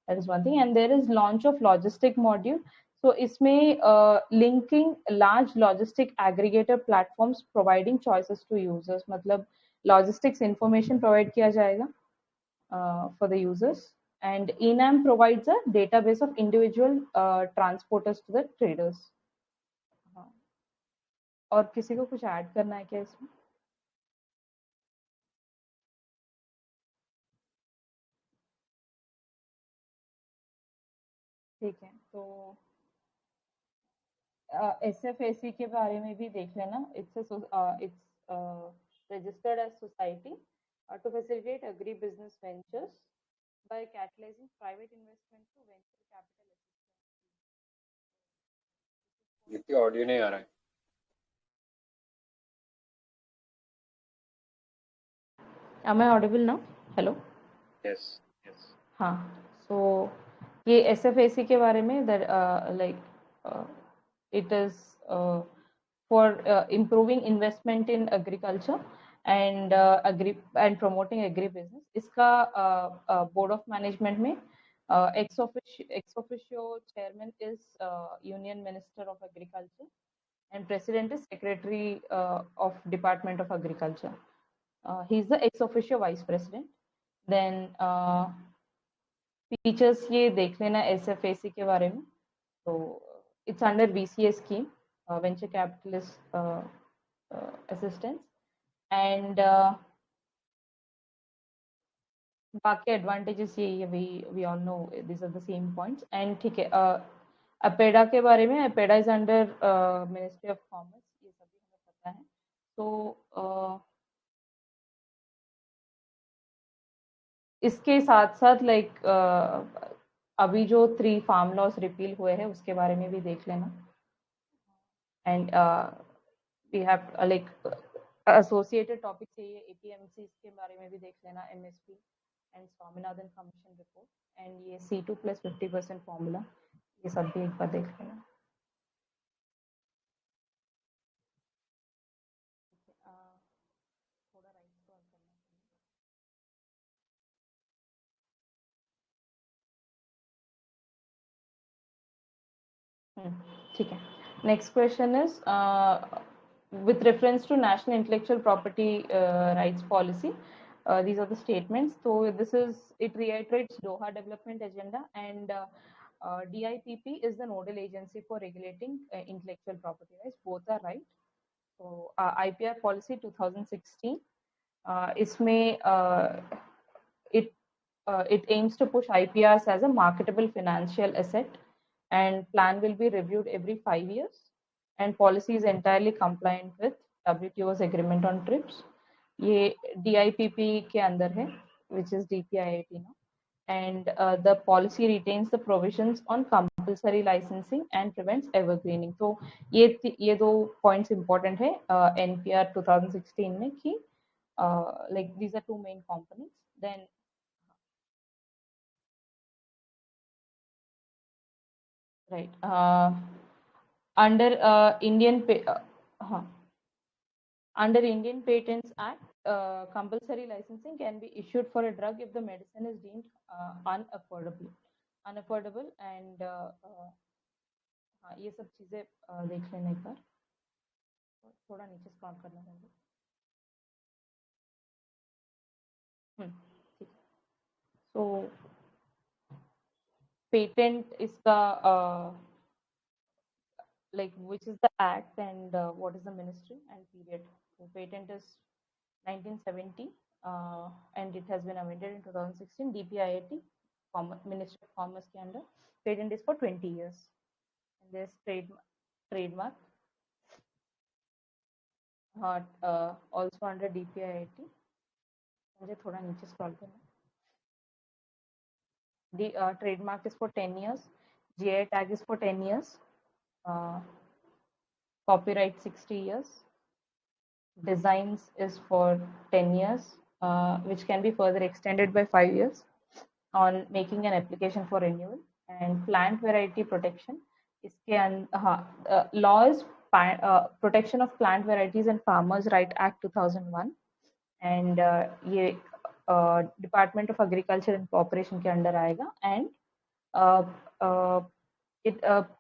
C: that is one thing. And there is launch of logistic module. So इसमें linking large logistic aggregator platforms providing choices to users. मतलब logistics information provide किया जाएगा for the users. And ENAM provides a database of individual transporters to the traders. और किसी को कुछ add करना है क्या इसमें? ठीक है, तो SFAC के बारे में भी देख लेना. It's registered as society to facilitate agri-business ventures by catalyzing private investment to venture capital assistance.
A: ये ऑडियो नहीं आ रहा है.
C: Am I audible now? Hello?
A: Yes.
C: हाँ, so ये SFAC के बारे में that like it is for improving investment in agriculture and and promoting agri business. इसका board of management में ex officio chairman is Union Minister of Agriculture and president is Secretary of Department of Agriculture. He's the ex officio vice president. Then features ये देख लेना SFAC के बारे में. So it's under VCA scheme, venture capitalist assistance, and बाकी advantages यही है. We all know these are the same points. And ठीक है, APEDA के बारे में, APEDA is under Ministry of Commerce, ये सभी हमें पता है. So इसके साथ साथ like अभी जो 3 फार्म लॉस रिपील हुए हैं उसके बारे में भी देख लेना. And we have like associated topics चाहिए, APMCs के बारे में भी देख लेना, MSP and Swaminathan Commission report, and ये C2 plus 50% formula ये सब भी एक बार देख लेना। थोड़ा राइट स्क्रॉल करना ठीक है। Next question is with reference to national intellectual property rights policy, these are the statements. So it reiterates Doha Development Agenda, and DIPP is the nodal agency for regulating intellectual property rights. Both are right. So IPR policy 2016, इसमें it aims to push IPRs as a marketable financial asset, and plan will be reviewed every 5 years, and policy is entirely compliant with WTO's agreement on TRIPS. ये DIPP के अंदर है, which is DPIIT now, and the policy retains the provisions on compulsory licensing and prevents evergreening. तो ये दो points important है NPR 2016 में कि like these are two main components. Then right under under Indian Patents Act, compulsory licensing can be issued for a drug if the medicine is deemed unaffordable, and ये सब चीजें देख लेना एक बार, थोड़ा नीचे स्क्रॉल करना होगा। ठीक है। So patent इसका like which is the act and what is the ministry and period. So patent is 1970 and it has been amended in 2016. DPIIT, Ministry of Commerce के अंदर patent is for 20 years, and there's trademark also under DPIIT. मुझे थोड़ा नीचे scroll करना। The trademark is for 10 years, GI tag is for 10 years, copyright 60 years, designs is for 10 years, which can be further extended by 5 years on making an application for renewal, and plant variety protection. इसके laws, Protection of Plant Varieties and Farmers' Right Act 2001, and ये Department of Agriculture and Cooperation के अंदर आएगा, and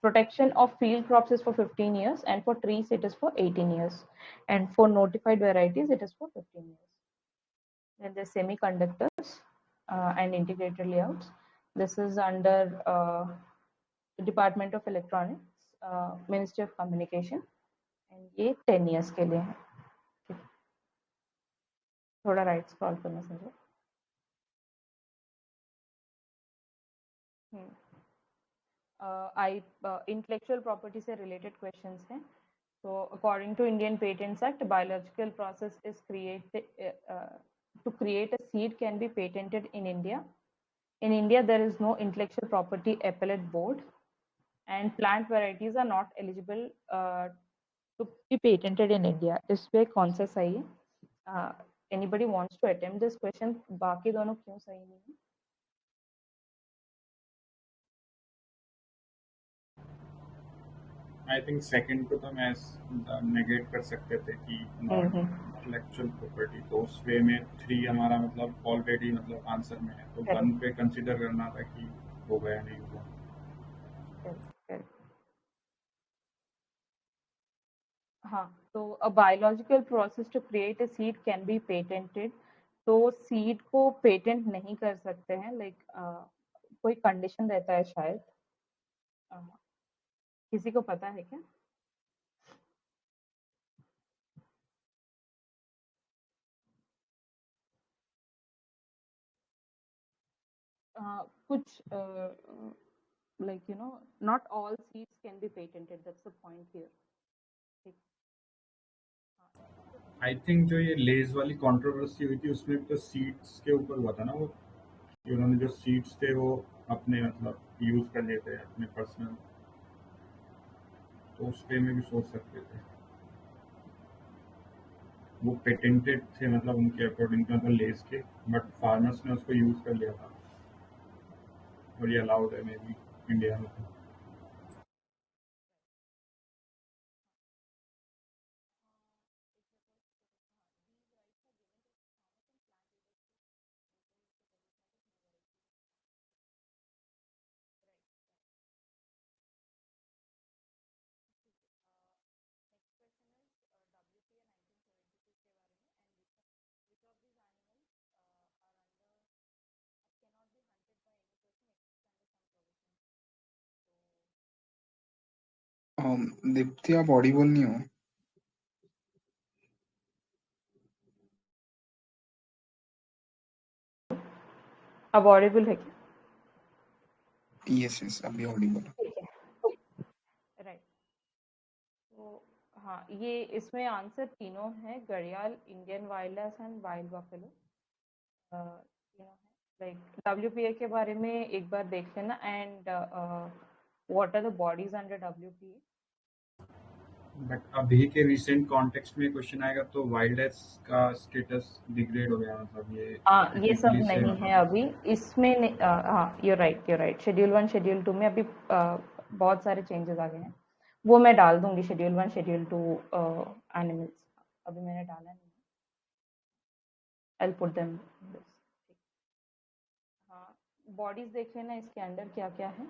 C: protection of field crops is for 15 years, and for trees it is for 18 years, and for notified varieties it is for 15 years. Then there's semiconductors and integrated layouts. This is under Department of Electronics, Ministry of Communication, and ये 10 years के लिए है। थोड़ा right scroll करना समझो। Intellectual property से related questions हैं। So according to Indian Patents Act, biological process is created to create a seed can be patented in India. In India, there is no intellectual property appellate board, and plant varieties are not eligible to be patented in India. इस पे कौन सा सही है? Anybody wants to attempt this question? बाकी दोनों क्यों सही नहीं है?
K: आई थिंक सेकंड को तो मैं नेगेट कर सकते थे कि नॉट इंटेलेक्चुअल प्रॉपर्टी, तो उस वे में 3 हमारा मतलब ऑलरेडी मतलब आंसर में है, तो 1 पे कंसीडर करना था कि हो गया नहीं हुआ।
C: हाँ, तो a biological process to create a seed can be patented. तो सीड को पेटेंट नहीं कर सकते हैं, लाइक कोई कंडीशन रहता है शायद, किसी को पता है क्या? कुछ like you know, not all seeds can be patented, that's the point here.
K: I think जो ये लेज वाली कंट्रोवर्सी हुई थी उसमें भी तो सीड्स के ऊपर हुआ था ना, वो कि उन्होंने जो सीड्स थे वो अपने मतलब यूज कर लिए थे अपने पर्सनल, तो उस वे में भी सोच सकते थे वो पेटेंटेड थे मतलब उनके अकॉर्डिंग मतलब लेज के, बट फार्मर्स ने उसको यूज कर लिया था और ये अलाउड है मे बी इंडिया में।
H: दीप्ति आप ऑडिबल नहीं हो।
C: अब ऑडिबल है क्या?
H: यस अभी ऑडिबल।
C: ठीक है, राइट। तो हाँ, ये इसमें आंसर तीनों है, घड़ियाल, Indian wild ass and wild buffalo तीनों है। लाइक WPA के बारे में एक बार देख लेना, and what are the bodies under WPA।
K: बट अभी के रिसेंट कॉन्टेक्स्ट में क्वेश्चन आएगा तो वाइल्ड एस का स्टेटस डिग्रेड हो गया, मतलब ये
C: ये सब
K: technically से
C: नहीं है अभी इसमें हाँ, you're right। शेड्यूल 1 शेड्यूल 2 में अभी बहुत सारे चेंजेस आ गए हैं, वो मैं डाल दूंगी शेड्यूल 1 शेड्यूल 2 एनिमल्स। अभी मैंने डाला नहीं, I'll put them in this। हाँ, बॉडीज देख लेना इसके अंदर क्या क्या है।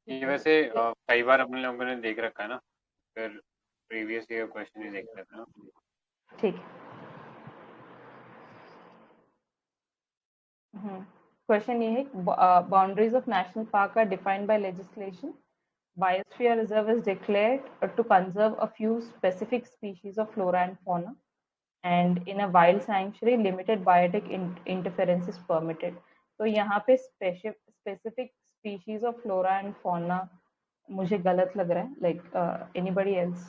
A: ये वैसे कई बार अपने लोगों ने देख रखा है ना, फिर प्रीवियस ईयर क्वेश्चन ही देख लेते हैं ना।
C: ठीक है। क्वेश्चन ये है, boundaries of national park are defined by legislation. Biosphere reserve is declared to conserve a few specific species of flora and fauna, and in a wild sanctuary limited biotic interference is permitted। तो यहाँ पे specific species of flora and fauna मुझे गलत लग रहा है, like anybody else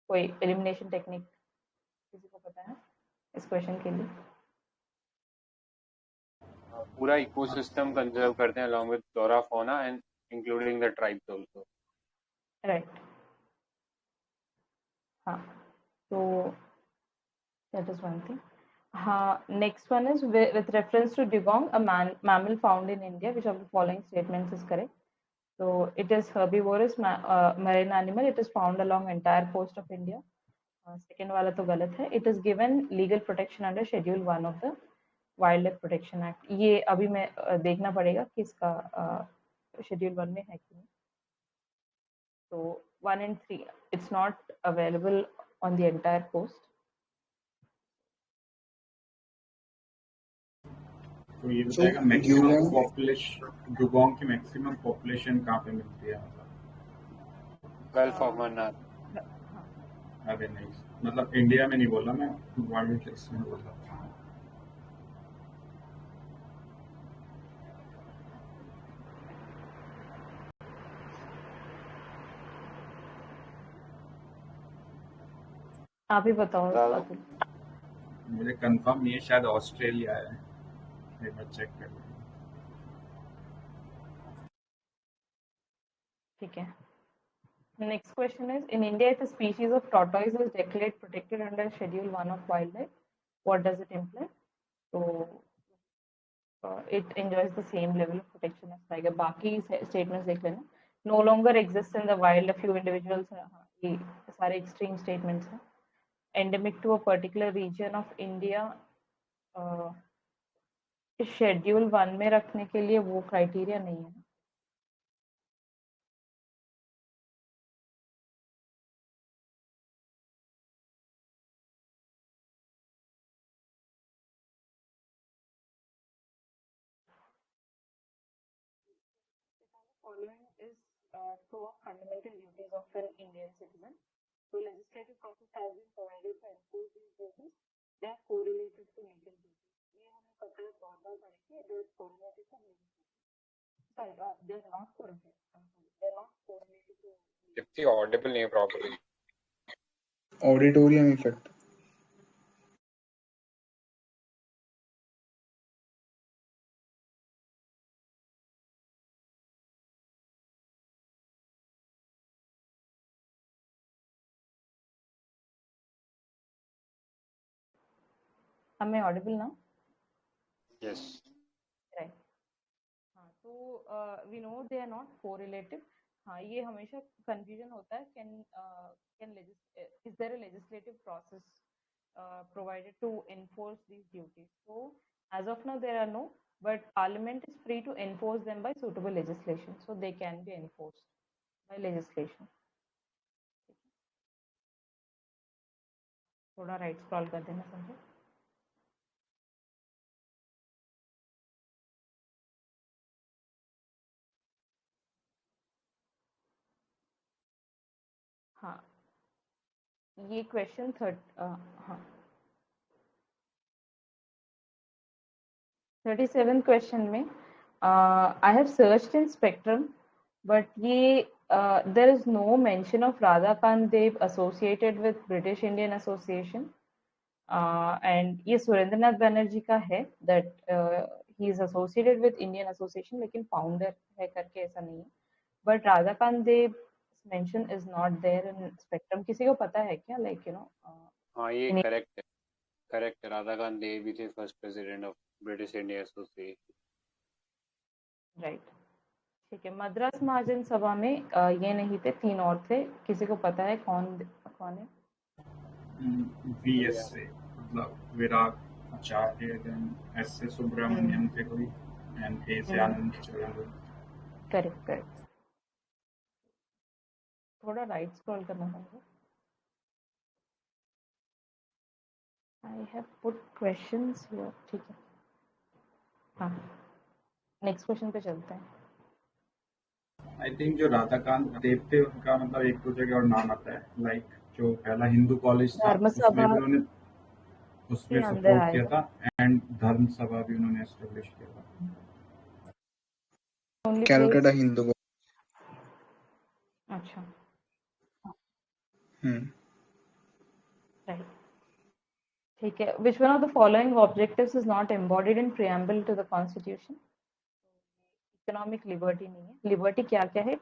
C: कोई elimination technique किसी को पता है इस क्वेश्चन के लिए?
A: पूरा इकोसिस्टम कंजर्व करते हैं along with flora fauna and including the tribes also।
C: Right। हाँ, तो that is one thing। Next one is with reference to dugong, a mammal found in India, which of the following statements is correct? So it is herbivorous marine animal. It is found along entire coast of India। Second वाला तो गलत है। It is given legal protection under Schedule 1 of the Wildlife Protection Act। ये अभी मैं देखना पड़ेगा कि इसका Schedule 1 में है कि नहीं। So 1 and 3, it's not available on the entire coast।
K: तो ये बताएगा मैक्सिमम पॉपुलेशन, डुगोंग की मैक्सिमम पॉपुलेशन कहाँ पे मिलती है, मतलब
A: गल्फ ऑफ मन्नार।
K: अरे नहीं, मतलब इंडिया में नहीं बोला मैं, वाइल्ड प्लेस में बोला।
C: आप ही बताओ।
K: मुझे कंफर्म नहीं है, शायद ऑस्ट्रेलिया है, मैं चेक कर लूँ।
C: ठीक है। Next question is, in India, if a species of tortoise is declared protected under Schedule 1 of Wildlife, what does it imply? So it enjoys the same level of protection as tiger। बाकी statements देख लेना। No longer exists in the wild, a few individuals, ये सारे extreme statements हैं। Endemic to a particular region of India, Schedule 1 में रखने के लिए वो criteria नहीं है। Following is two of fundamental duties of an Indian citizen। So legislative process has been provided to enforce these duties। They are correlated to legal duties। ये हमें पता है, बहुत बार पढ़े कि they are correlated to legal duties। Sorry, they are not correlated। They are not correlated to।
A: If the audible नहीं properly।
H: Auditorium effect.
C: हमें audible now?
A: Yes।
C: Right। हाँ, तो we know they are not correlative। हाँ, ये हमेशा confusion होता है, is there a legislative process provided to enforce these duties? So as of now there are no, but Parliament is free to enforce them by suitable legislation, so they can be enforced by legislation। थोड़ा right scroll कर देना संजय। हाँ, ये question हाँ 37 question में I have searched in Spectrum but ये there is no mention of Radhakant Dev associated with British Indian association and ये सुरेंद्रनाथ बैनर्जी का है that he is associated with Indian association लेकिन फाउंडर है करके ऐसा नहीं है but Radhakant Dev mention is not there in Spectrum. किसी को पता है क्या लाइक
A: हाँ ये करेक्ट है राधाकांत देव भी थे first president of British India association.
C: Right ठीक है। मद्रास महाजन सभा में ये नहीं थे, 3 और थे। किसी को पता है कौन कौन है?
K: VS से मतलब विराग आचार्य, देन S से सुब्रमण्यम थे कोई, एंड A से आनंद चंद्र।
C: करेक्ट। थोड़ा राइट स्क्रॉल करना पड़ेगा। I have put questions here. ठीक है, हाँ नेक्स्ट क्वेश्चन पे चलते हैं।
K: आई थिंक जो राधाकांत देव थे उनका मतलब एक दो जगह और नाम आता है, लाइक जो पहला हिंदू कॉलेज था उसमें भी उन्होंने सपोर्ट किया था, एंड धर्म सभा भी उन्होंने एस्टेब्लिश किया था।
H: कैलकाटा हिंदू।
C: अच्छा राइट ठीक है। Which one of the following objectives is not embodied in preamble to the constitution? Economic liberty नहीं है। लिबर्टी क्या क्या है?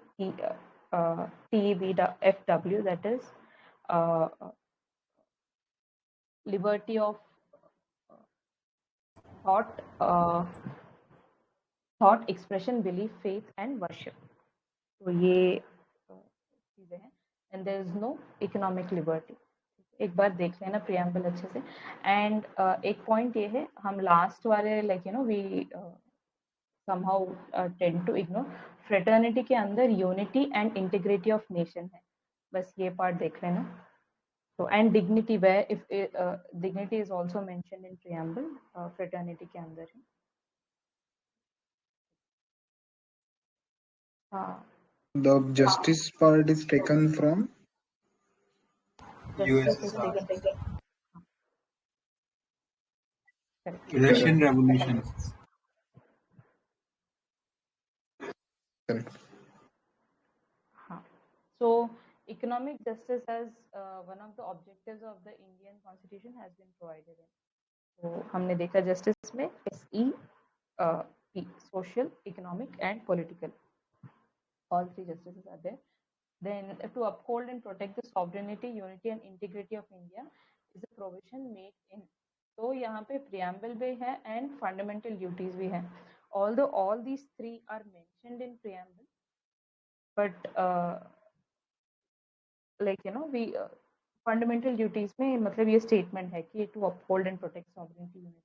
C: TBFW, that is liberty of thought expression, belief, faith and worship. तो ये चीजें हैं and there is no economic liberty. एक बार देख लेना प्रीएम्बल अच्छे से। एंड एक पॉइंट ये है, हम लास्ट वाले like we somehow tend to ignore, fraternity के अंदर unity and integrity of nation है, बस ये पार्ट देख लेना। तो and dignity, where if dignity is also mentioned in preamble, fraternity के अंदर है। हाँ
H: The justice part is taken from
K: USSR,
B: Russian Revolution.
H: correct.
C: हाँ so economic justice as one of the objectives of the Indian Constitution has been provided in। तो हमने देखा justice में SEP, social, economic and political, all 3 justices are there। Then to uphold and protect the sovereignty, unity and integrity of India is a provision made in। तो यहाँ पे preamble भी है and fundamental duties भी है। Although all these 3 are mentioned in preamble, but we fundamental duties में मतलब ये statement है कि to uphold and protect sovereignty, unity।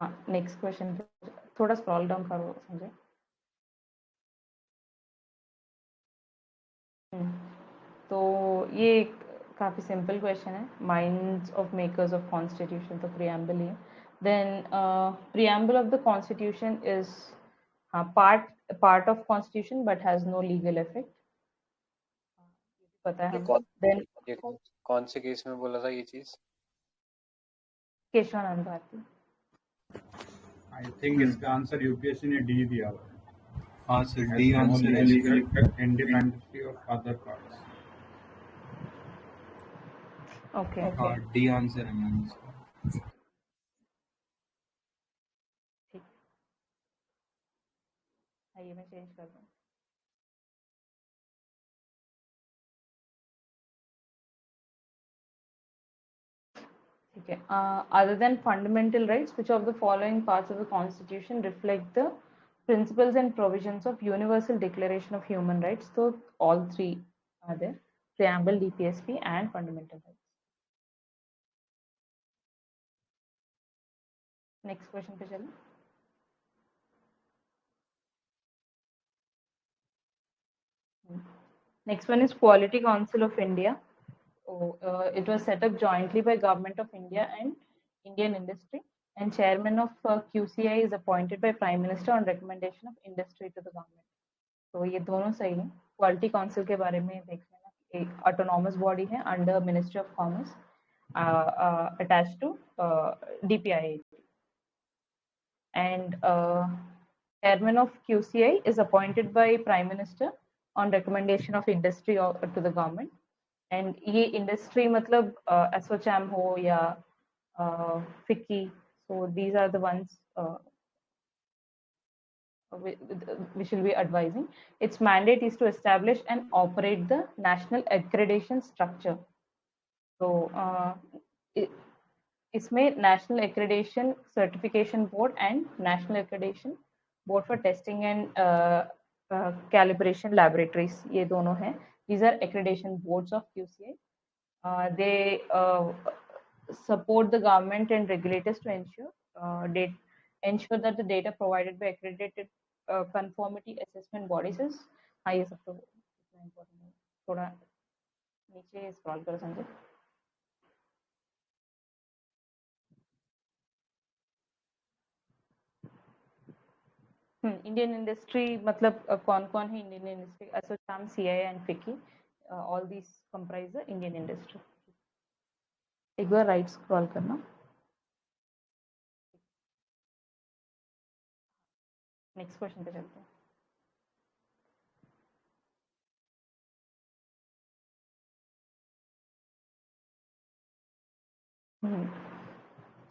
C: हाँ नेक्स्ट क्वेश्चन थोड़ा स्क्रॉल डाउन करो संजय। तो ये काफ़ी सिंपल क्वेश्चन है, minds of makers of constitution, तो प्रीएम्बल ही है। Then preamble of the constitution is हाँ part of constitution but has no legal effect, पता है हमको। देन
A: कौन से केस में बोला था ये चीज?
C: केशवानंद भारती।
K: आई थिंक इसका आंसर यूपीएससी ने डी दिया हुआ है।
B: हाँ सर, डी आंसर है।
K: Independency of other parts.
C: Okay
B: हाँ डी आंसर है मैम इसका।
C: ठीक, आइए मैं चेंज कर दूँ। ठीक है। Other than fundamental rights, which of the following parts of the Constitution reflect the principles and provisions of Universal Declaration of Human Rights? So all 3 are there: preamble, DPSP and fundamental rights। Next question पे चलें। Next one is Quality Council of India. It was set up jointly by Government of India and Indian industry, and chairman of QCI is appointed by Prime Minister on recommendation of industry to the government. तो ये दोनों सही हैं. Quality council के बारे में देख लेना, एक ऑटोनॉमस बॉडी है under ministry of commerce, attached to DPIIT, and chairman of QCI is appointed by Prime Minister on recommendation of industry or to the government. And ये industry मतलब ASSOCHAM हो या FICCI, so these are the ones we shall be advising. Its mandate is to establish and operate the national accreditation structure. So इसमें National Accreditation Certification Board and National Accreditation Board for Testing and Calibration Laboratories, ये दोनों हैं. These are accreditation boards of QCI. They support the government and regulators to ensure that the data provided by accredited conformity assessment bodies is ये सब तो important है. थोड़ा नीचे scroll करो संजय. इंडियन इंडस्ट्री मतलब कौन-कौन है Indian industry? ASSOCHAM, CII and FICCI, all these comprise the Indian industry. एक बार राइट स्क्रॉल करना. नेक्स्ट क्वेश्चन पे चलते हैं.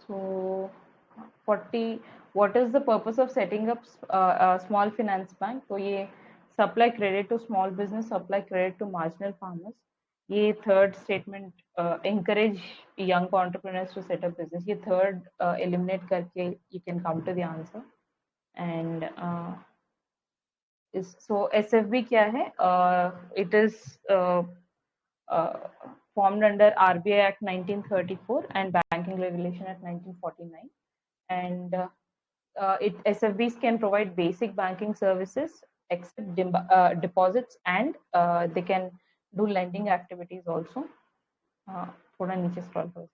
C: So 40, what is the purpose of setting up a small finance bank? तो ये supply credit to small business, supply credit to marginal farmers. ये third statement, encourage young entrepreneurs to set up business. ये third eliminate करके you can come to the answer. And so SFB क्या है? It is formed under RBI Act 1934 and Banking Regulation Act 1949. And SFBs can provide basic banking services except deposits, and they can do lending activities also. थोड़ा नीचे scroll करो.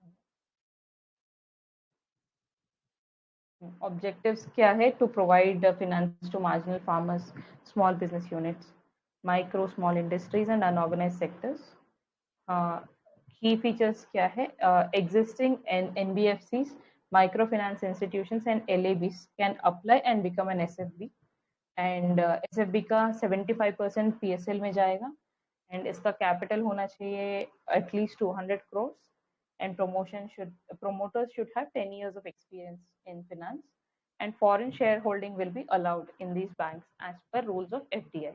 C: Objectives क्या है? To provide finance to marginal farmers, small business units, micro, small industries and unorganized sectors. Key features क्या है? Existing NBFCs, microfinance institutions and LABs can apply and become an SFB. And SFB का 75% PSL में जाएगा, and इसका capital होना चाहिए at least 200 crores, and promoters should have 10 years of experience in finance, and foreign shareholding will be allowed in these banks as per rules of FDI.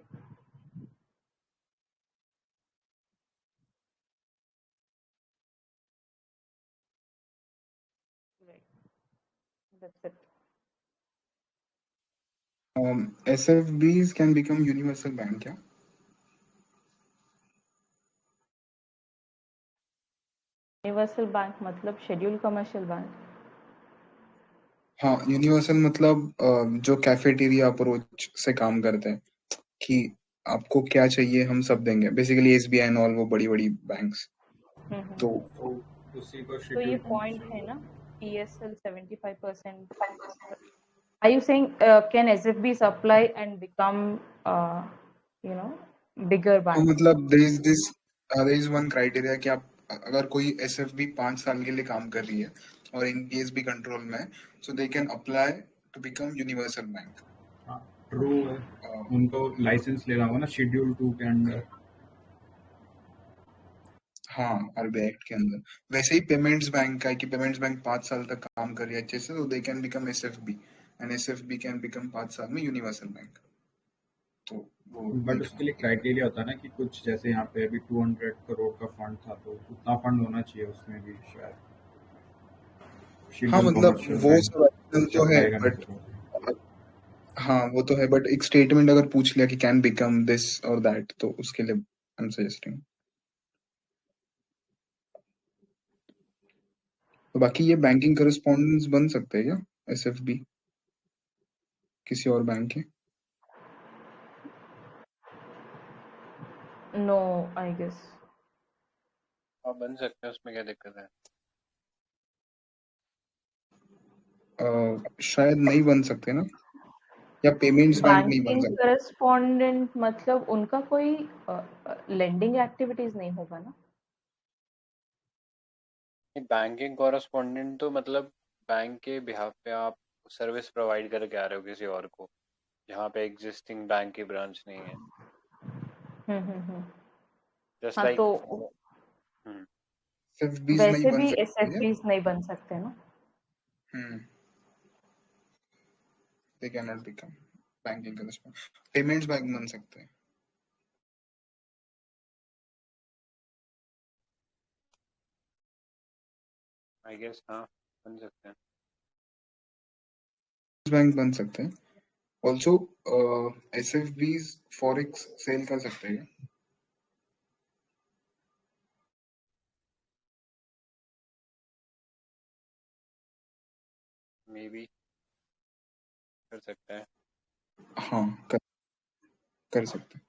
C: Right. That's it.
H: SFBs can become universal bank, yeah?
C: Universal bank मतलब schedule commercial bank.
H: हाँ, universal मतलब जो cafeteria approach से काम करते हैं कि आपको क्या चाहिए हम सब देंगे. बेसिकली SBI एंड ऑल वो बड़ी-बड़ी बैंक्स. तो
K: उसी को
C: तो ये पॉइंट है ना, PSL 75%. Are you saying can SFBs apply and become bigger bank?
H: मतलब there is one criteria कि आप अगर कोई SFB 5 साल के लिए काम कर रही है और NBSB कंट्रोल में, so they can apply to become universal bank.
K: True है. उनको लाइसेंस लेना होगा ना शेड्यूल 2 के अंडर.
H: हाँ, RBI एक्ट के अंदर. वैसे ही पेमेंट्स बैंक का है कि पेमेंट्स बैंक 5 साल तक काम कर रही है अच्छे से, तो they can become SFB and SFB can become 5 साल में यूनिवर्सल बैंक. तो वो
K: बट उसके लिए क्राइटेरिया होता है ना कि कुछ जैसे यहाँ पे अभी 200 करोड़ का फंड था, तो उतना फंड होना चाहिए उसमें भी शायद.
H: हाँ मतलब वो सब जो है, बट हाँ वो तो है, बट एक स्टेटमेंट अगर पूछ लिया कि कैन बिकम दिस और दैट, तो उसके लिए आई एम सजेस्टिंग. तो बाकी ये बैंकिंग करस्पॉन्डेंस बन सकते हैं क्या SFB किसी और बैंक के?
C: नो आई गेस
A: आप बन सकते हैं, उसमें क्या दिक्कत है?
H: शायद नहीं बन सकते ना, या पेमेंट्स बैंक नहीं बन
C: बैंकिंग
H: सकते।
C: करस्पॉन्डेंट मतलब उनका कोई लेंडिंग एक्टिविटीज नहीं होगा ना?
A: बैंकिंग कॉरेस्पॉन्डेंट तो मतलब बैंक के बिहाफ पे आप सर्विस प्रोवाइड करके आ रहे हो किसी और को, जहाँ पे एग्जिस्टिंग बैंक की ब्रांच नहीं है।
C: हम्म।
A: जस्ट
C: हाँ
A: लाइक
C: तो
H: एसएफबीज नहीं
C: वैसे
H: बन
C: भी
H: सकते हैं।
C: एसएफपीज नहीं बन सकते ना?
H: They can not become banking correspondent. Payments bank बन सकते हैं।
A: आई गेस हाँ बन सकते हैं।
H: बैंक बन सकते हैं। ऑल्सो एसएफबीज फॉरेक्स सेल कर सकते हैं।
A: मे बी कर सकते हैं।
H: हाँ कर सकते हैं।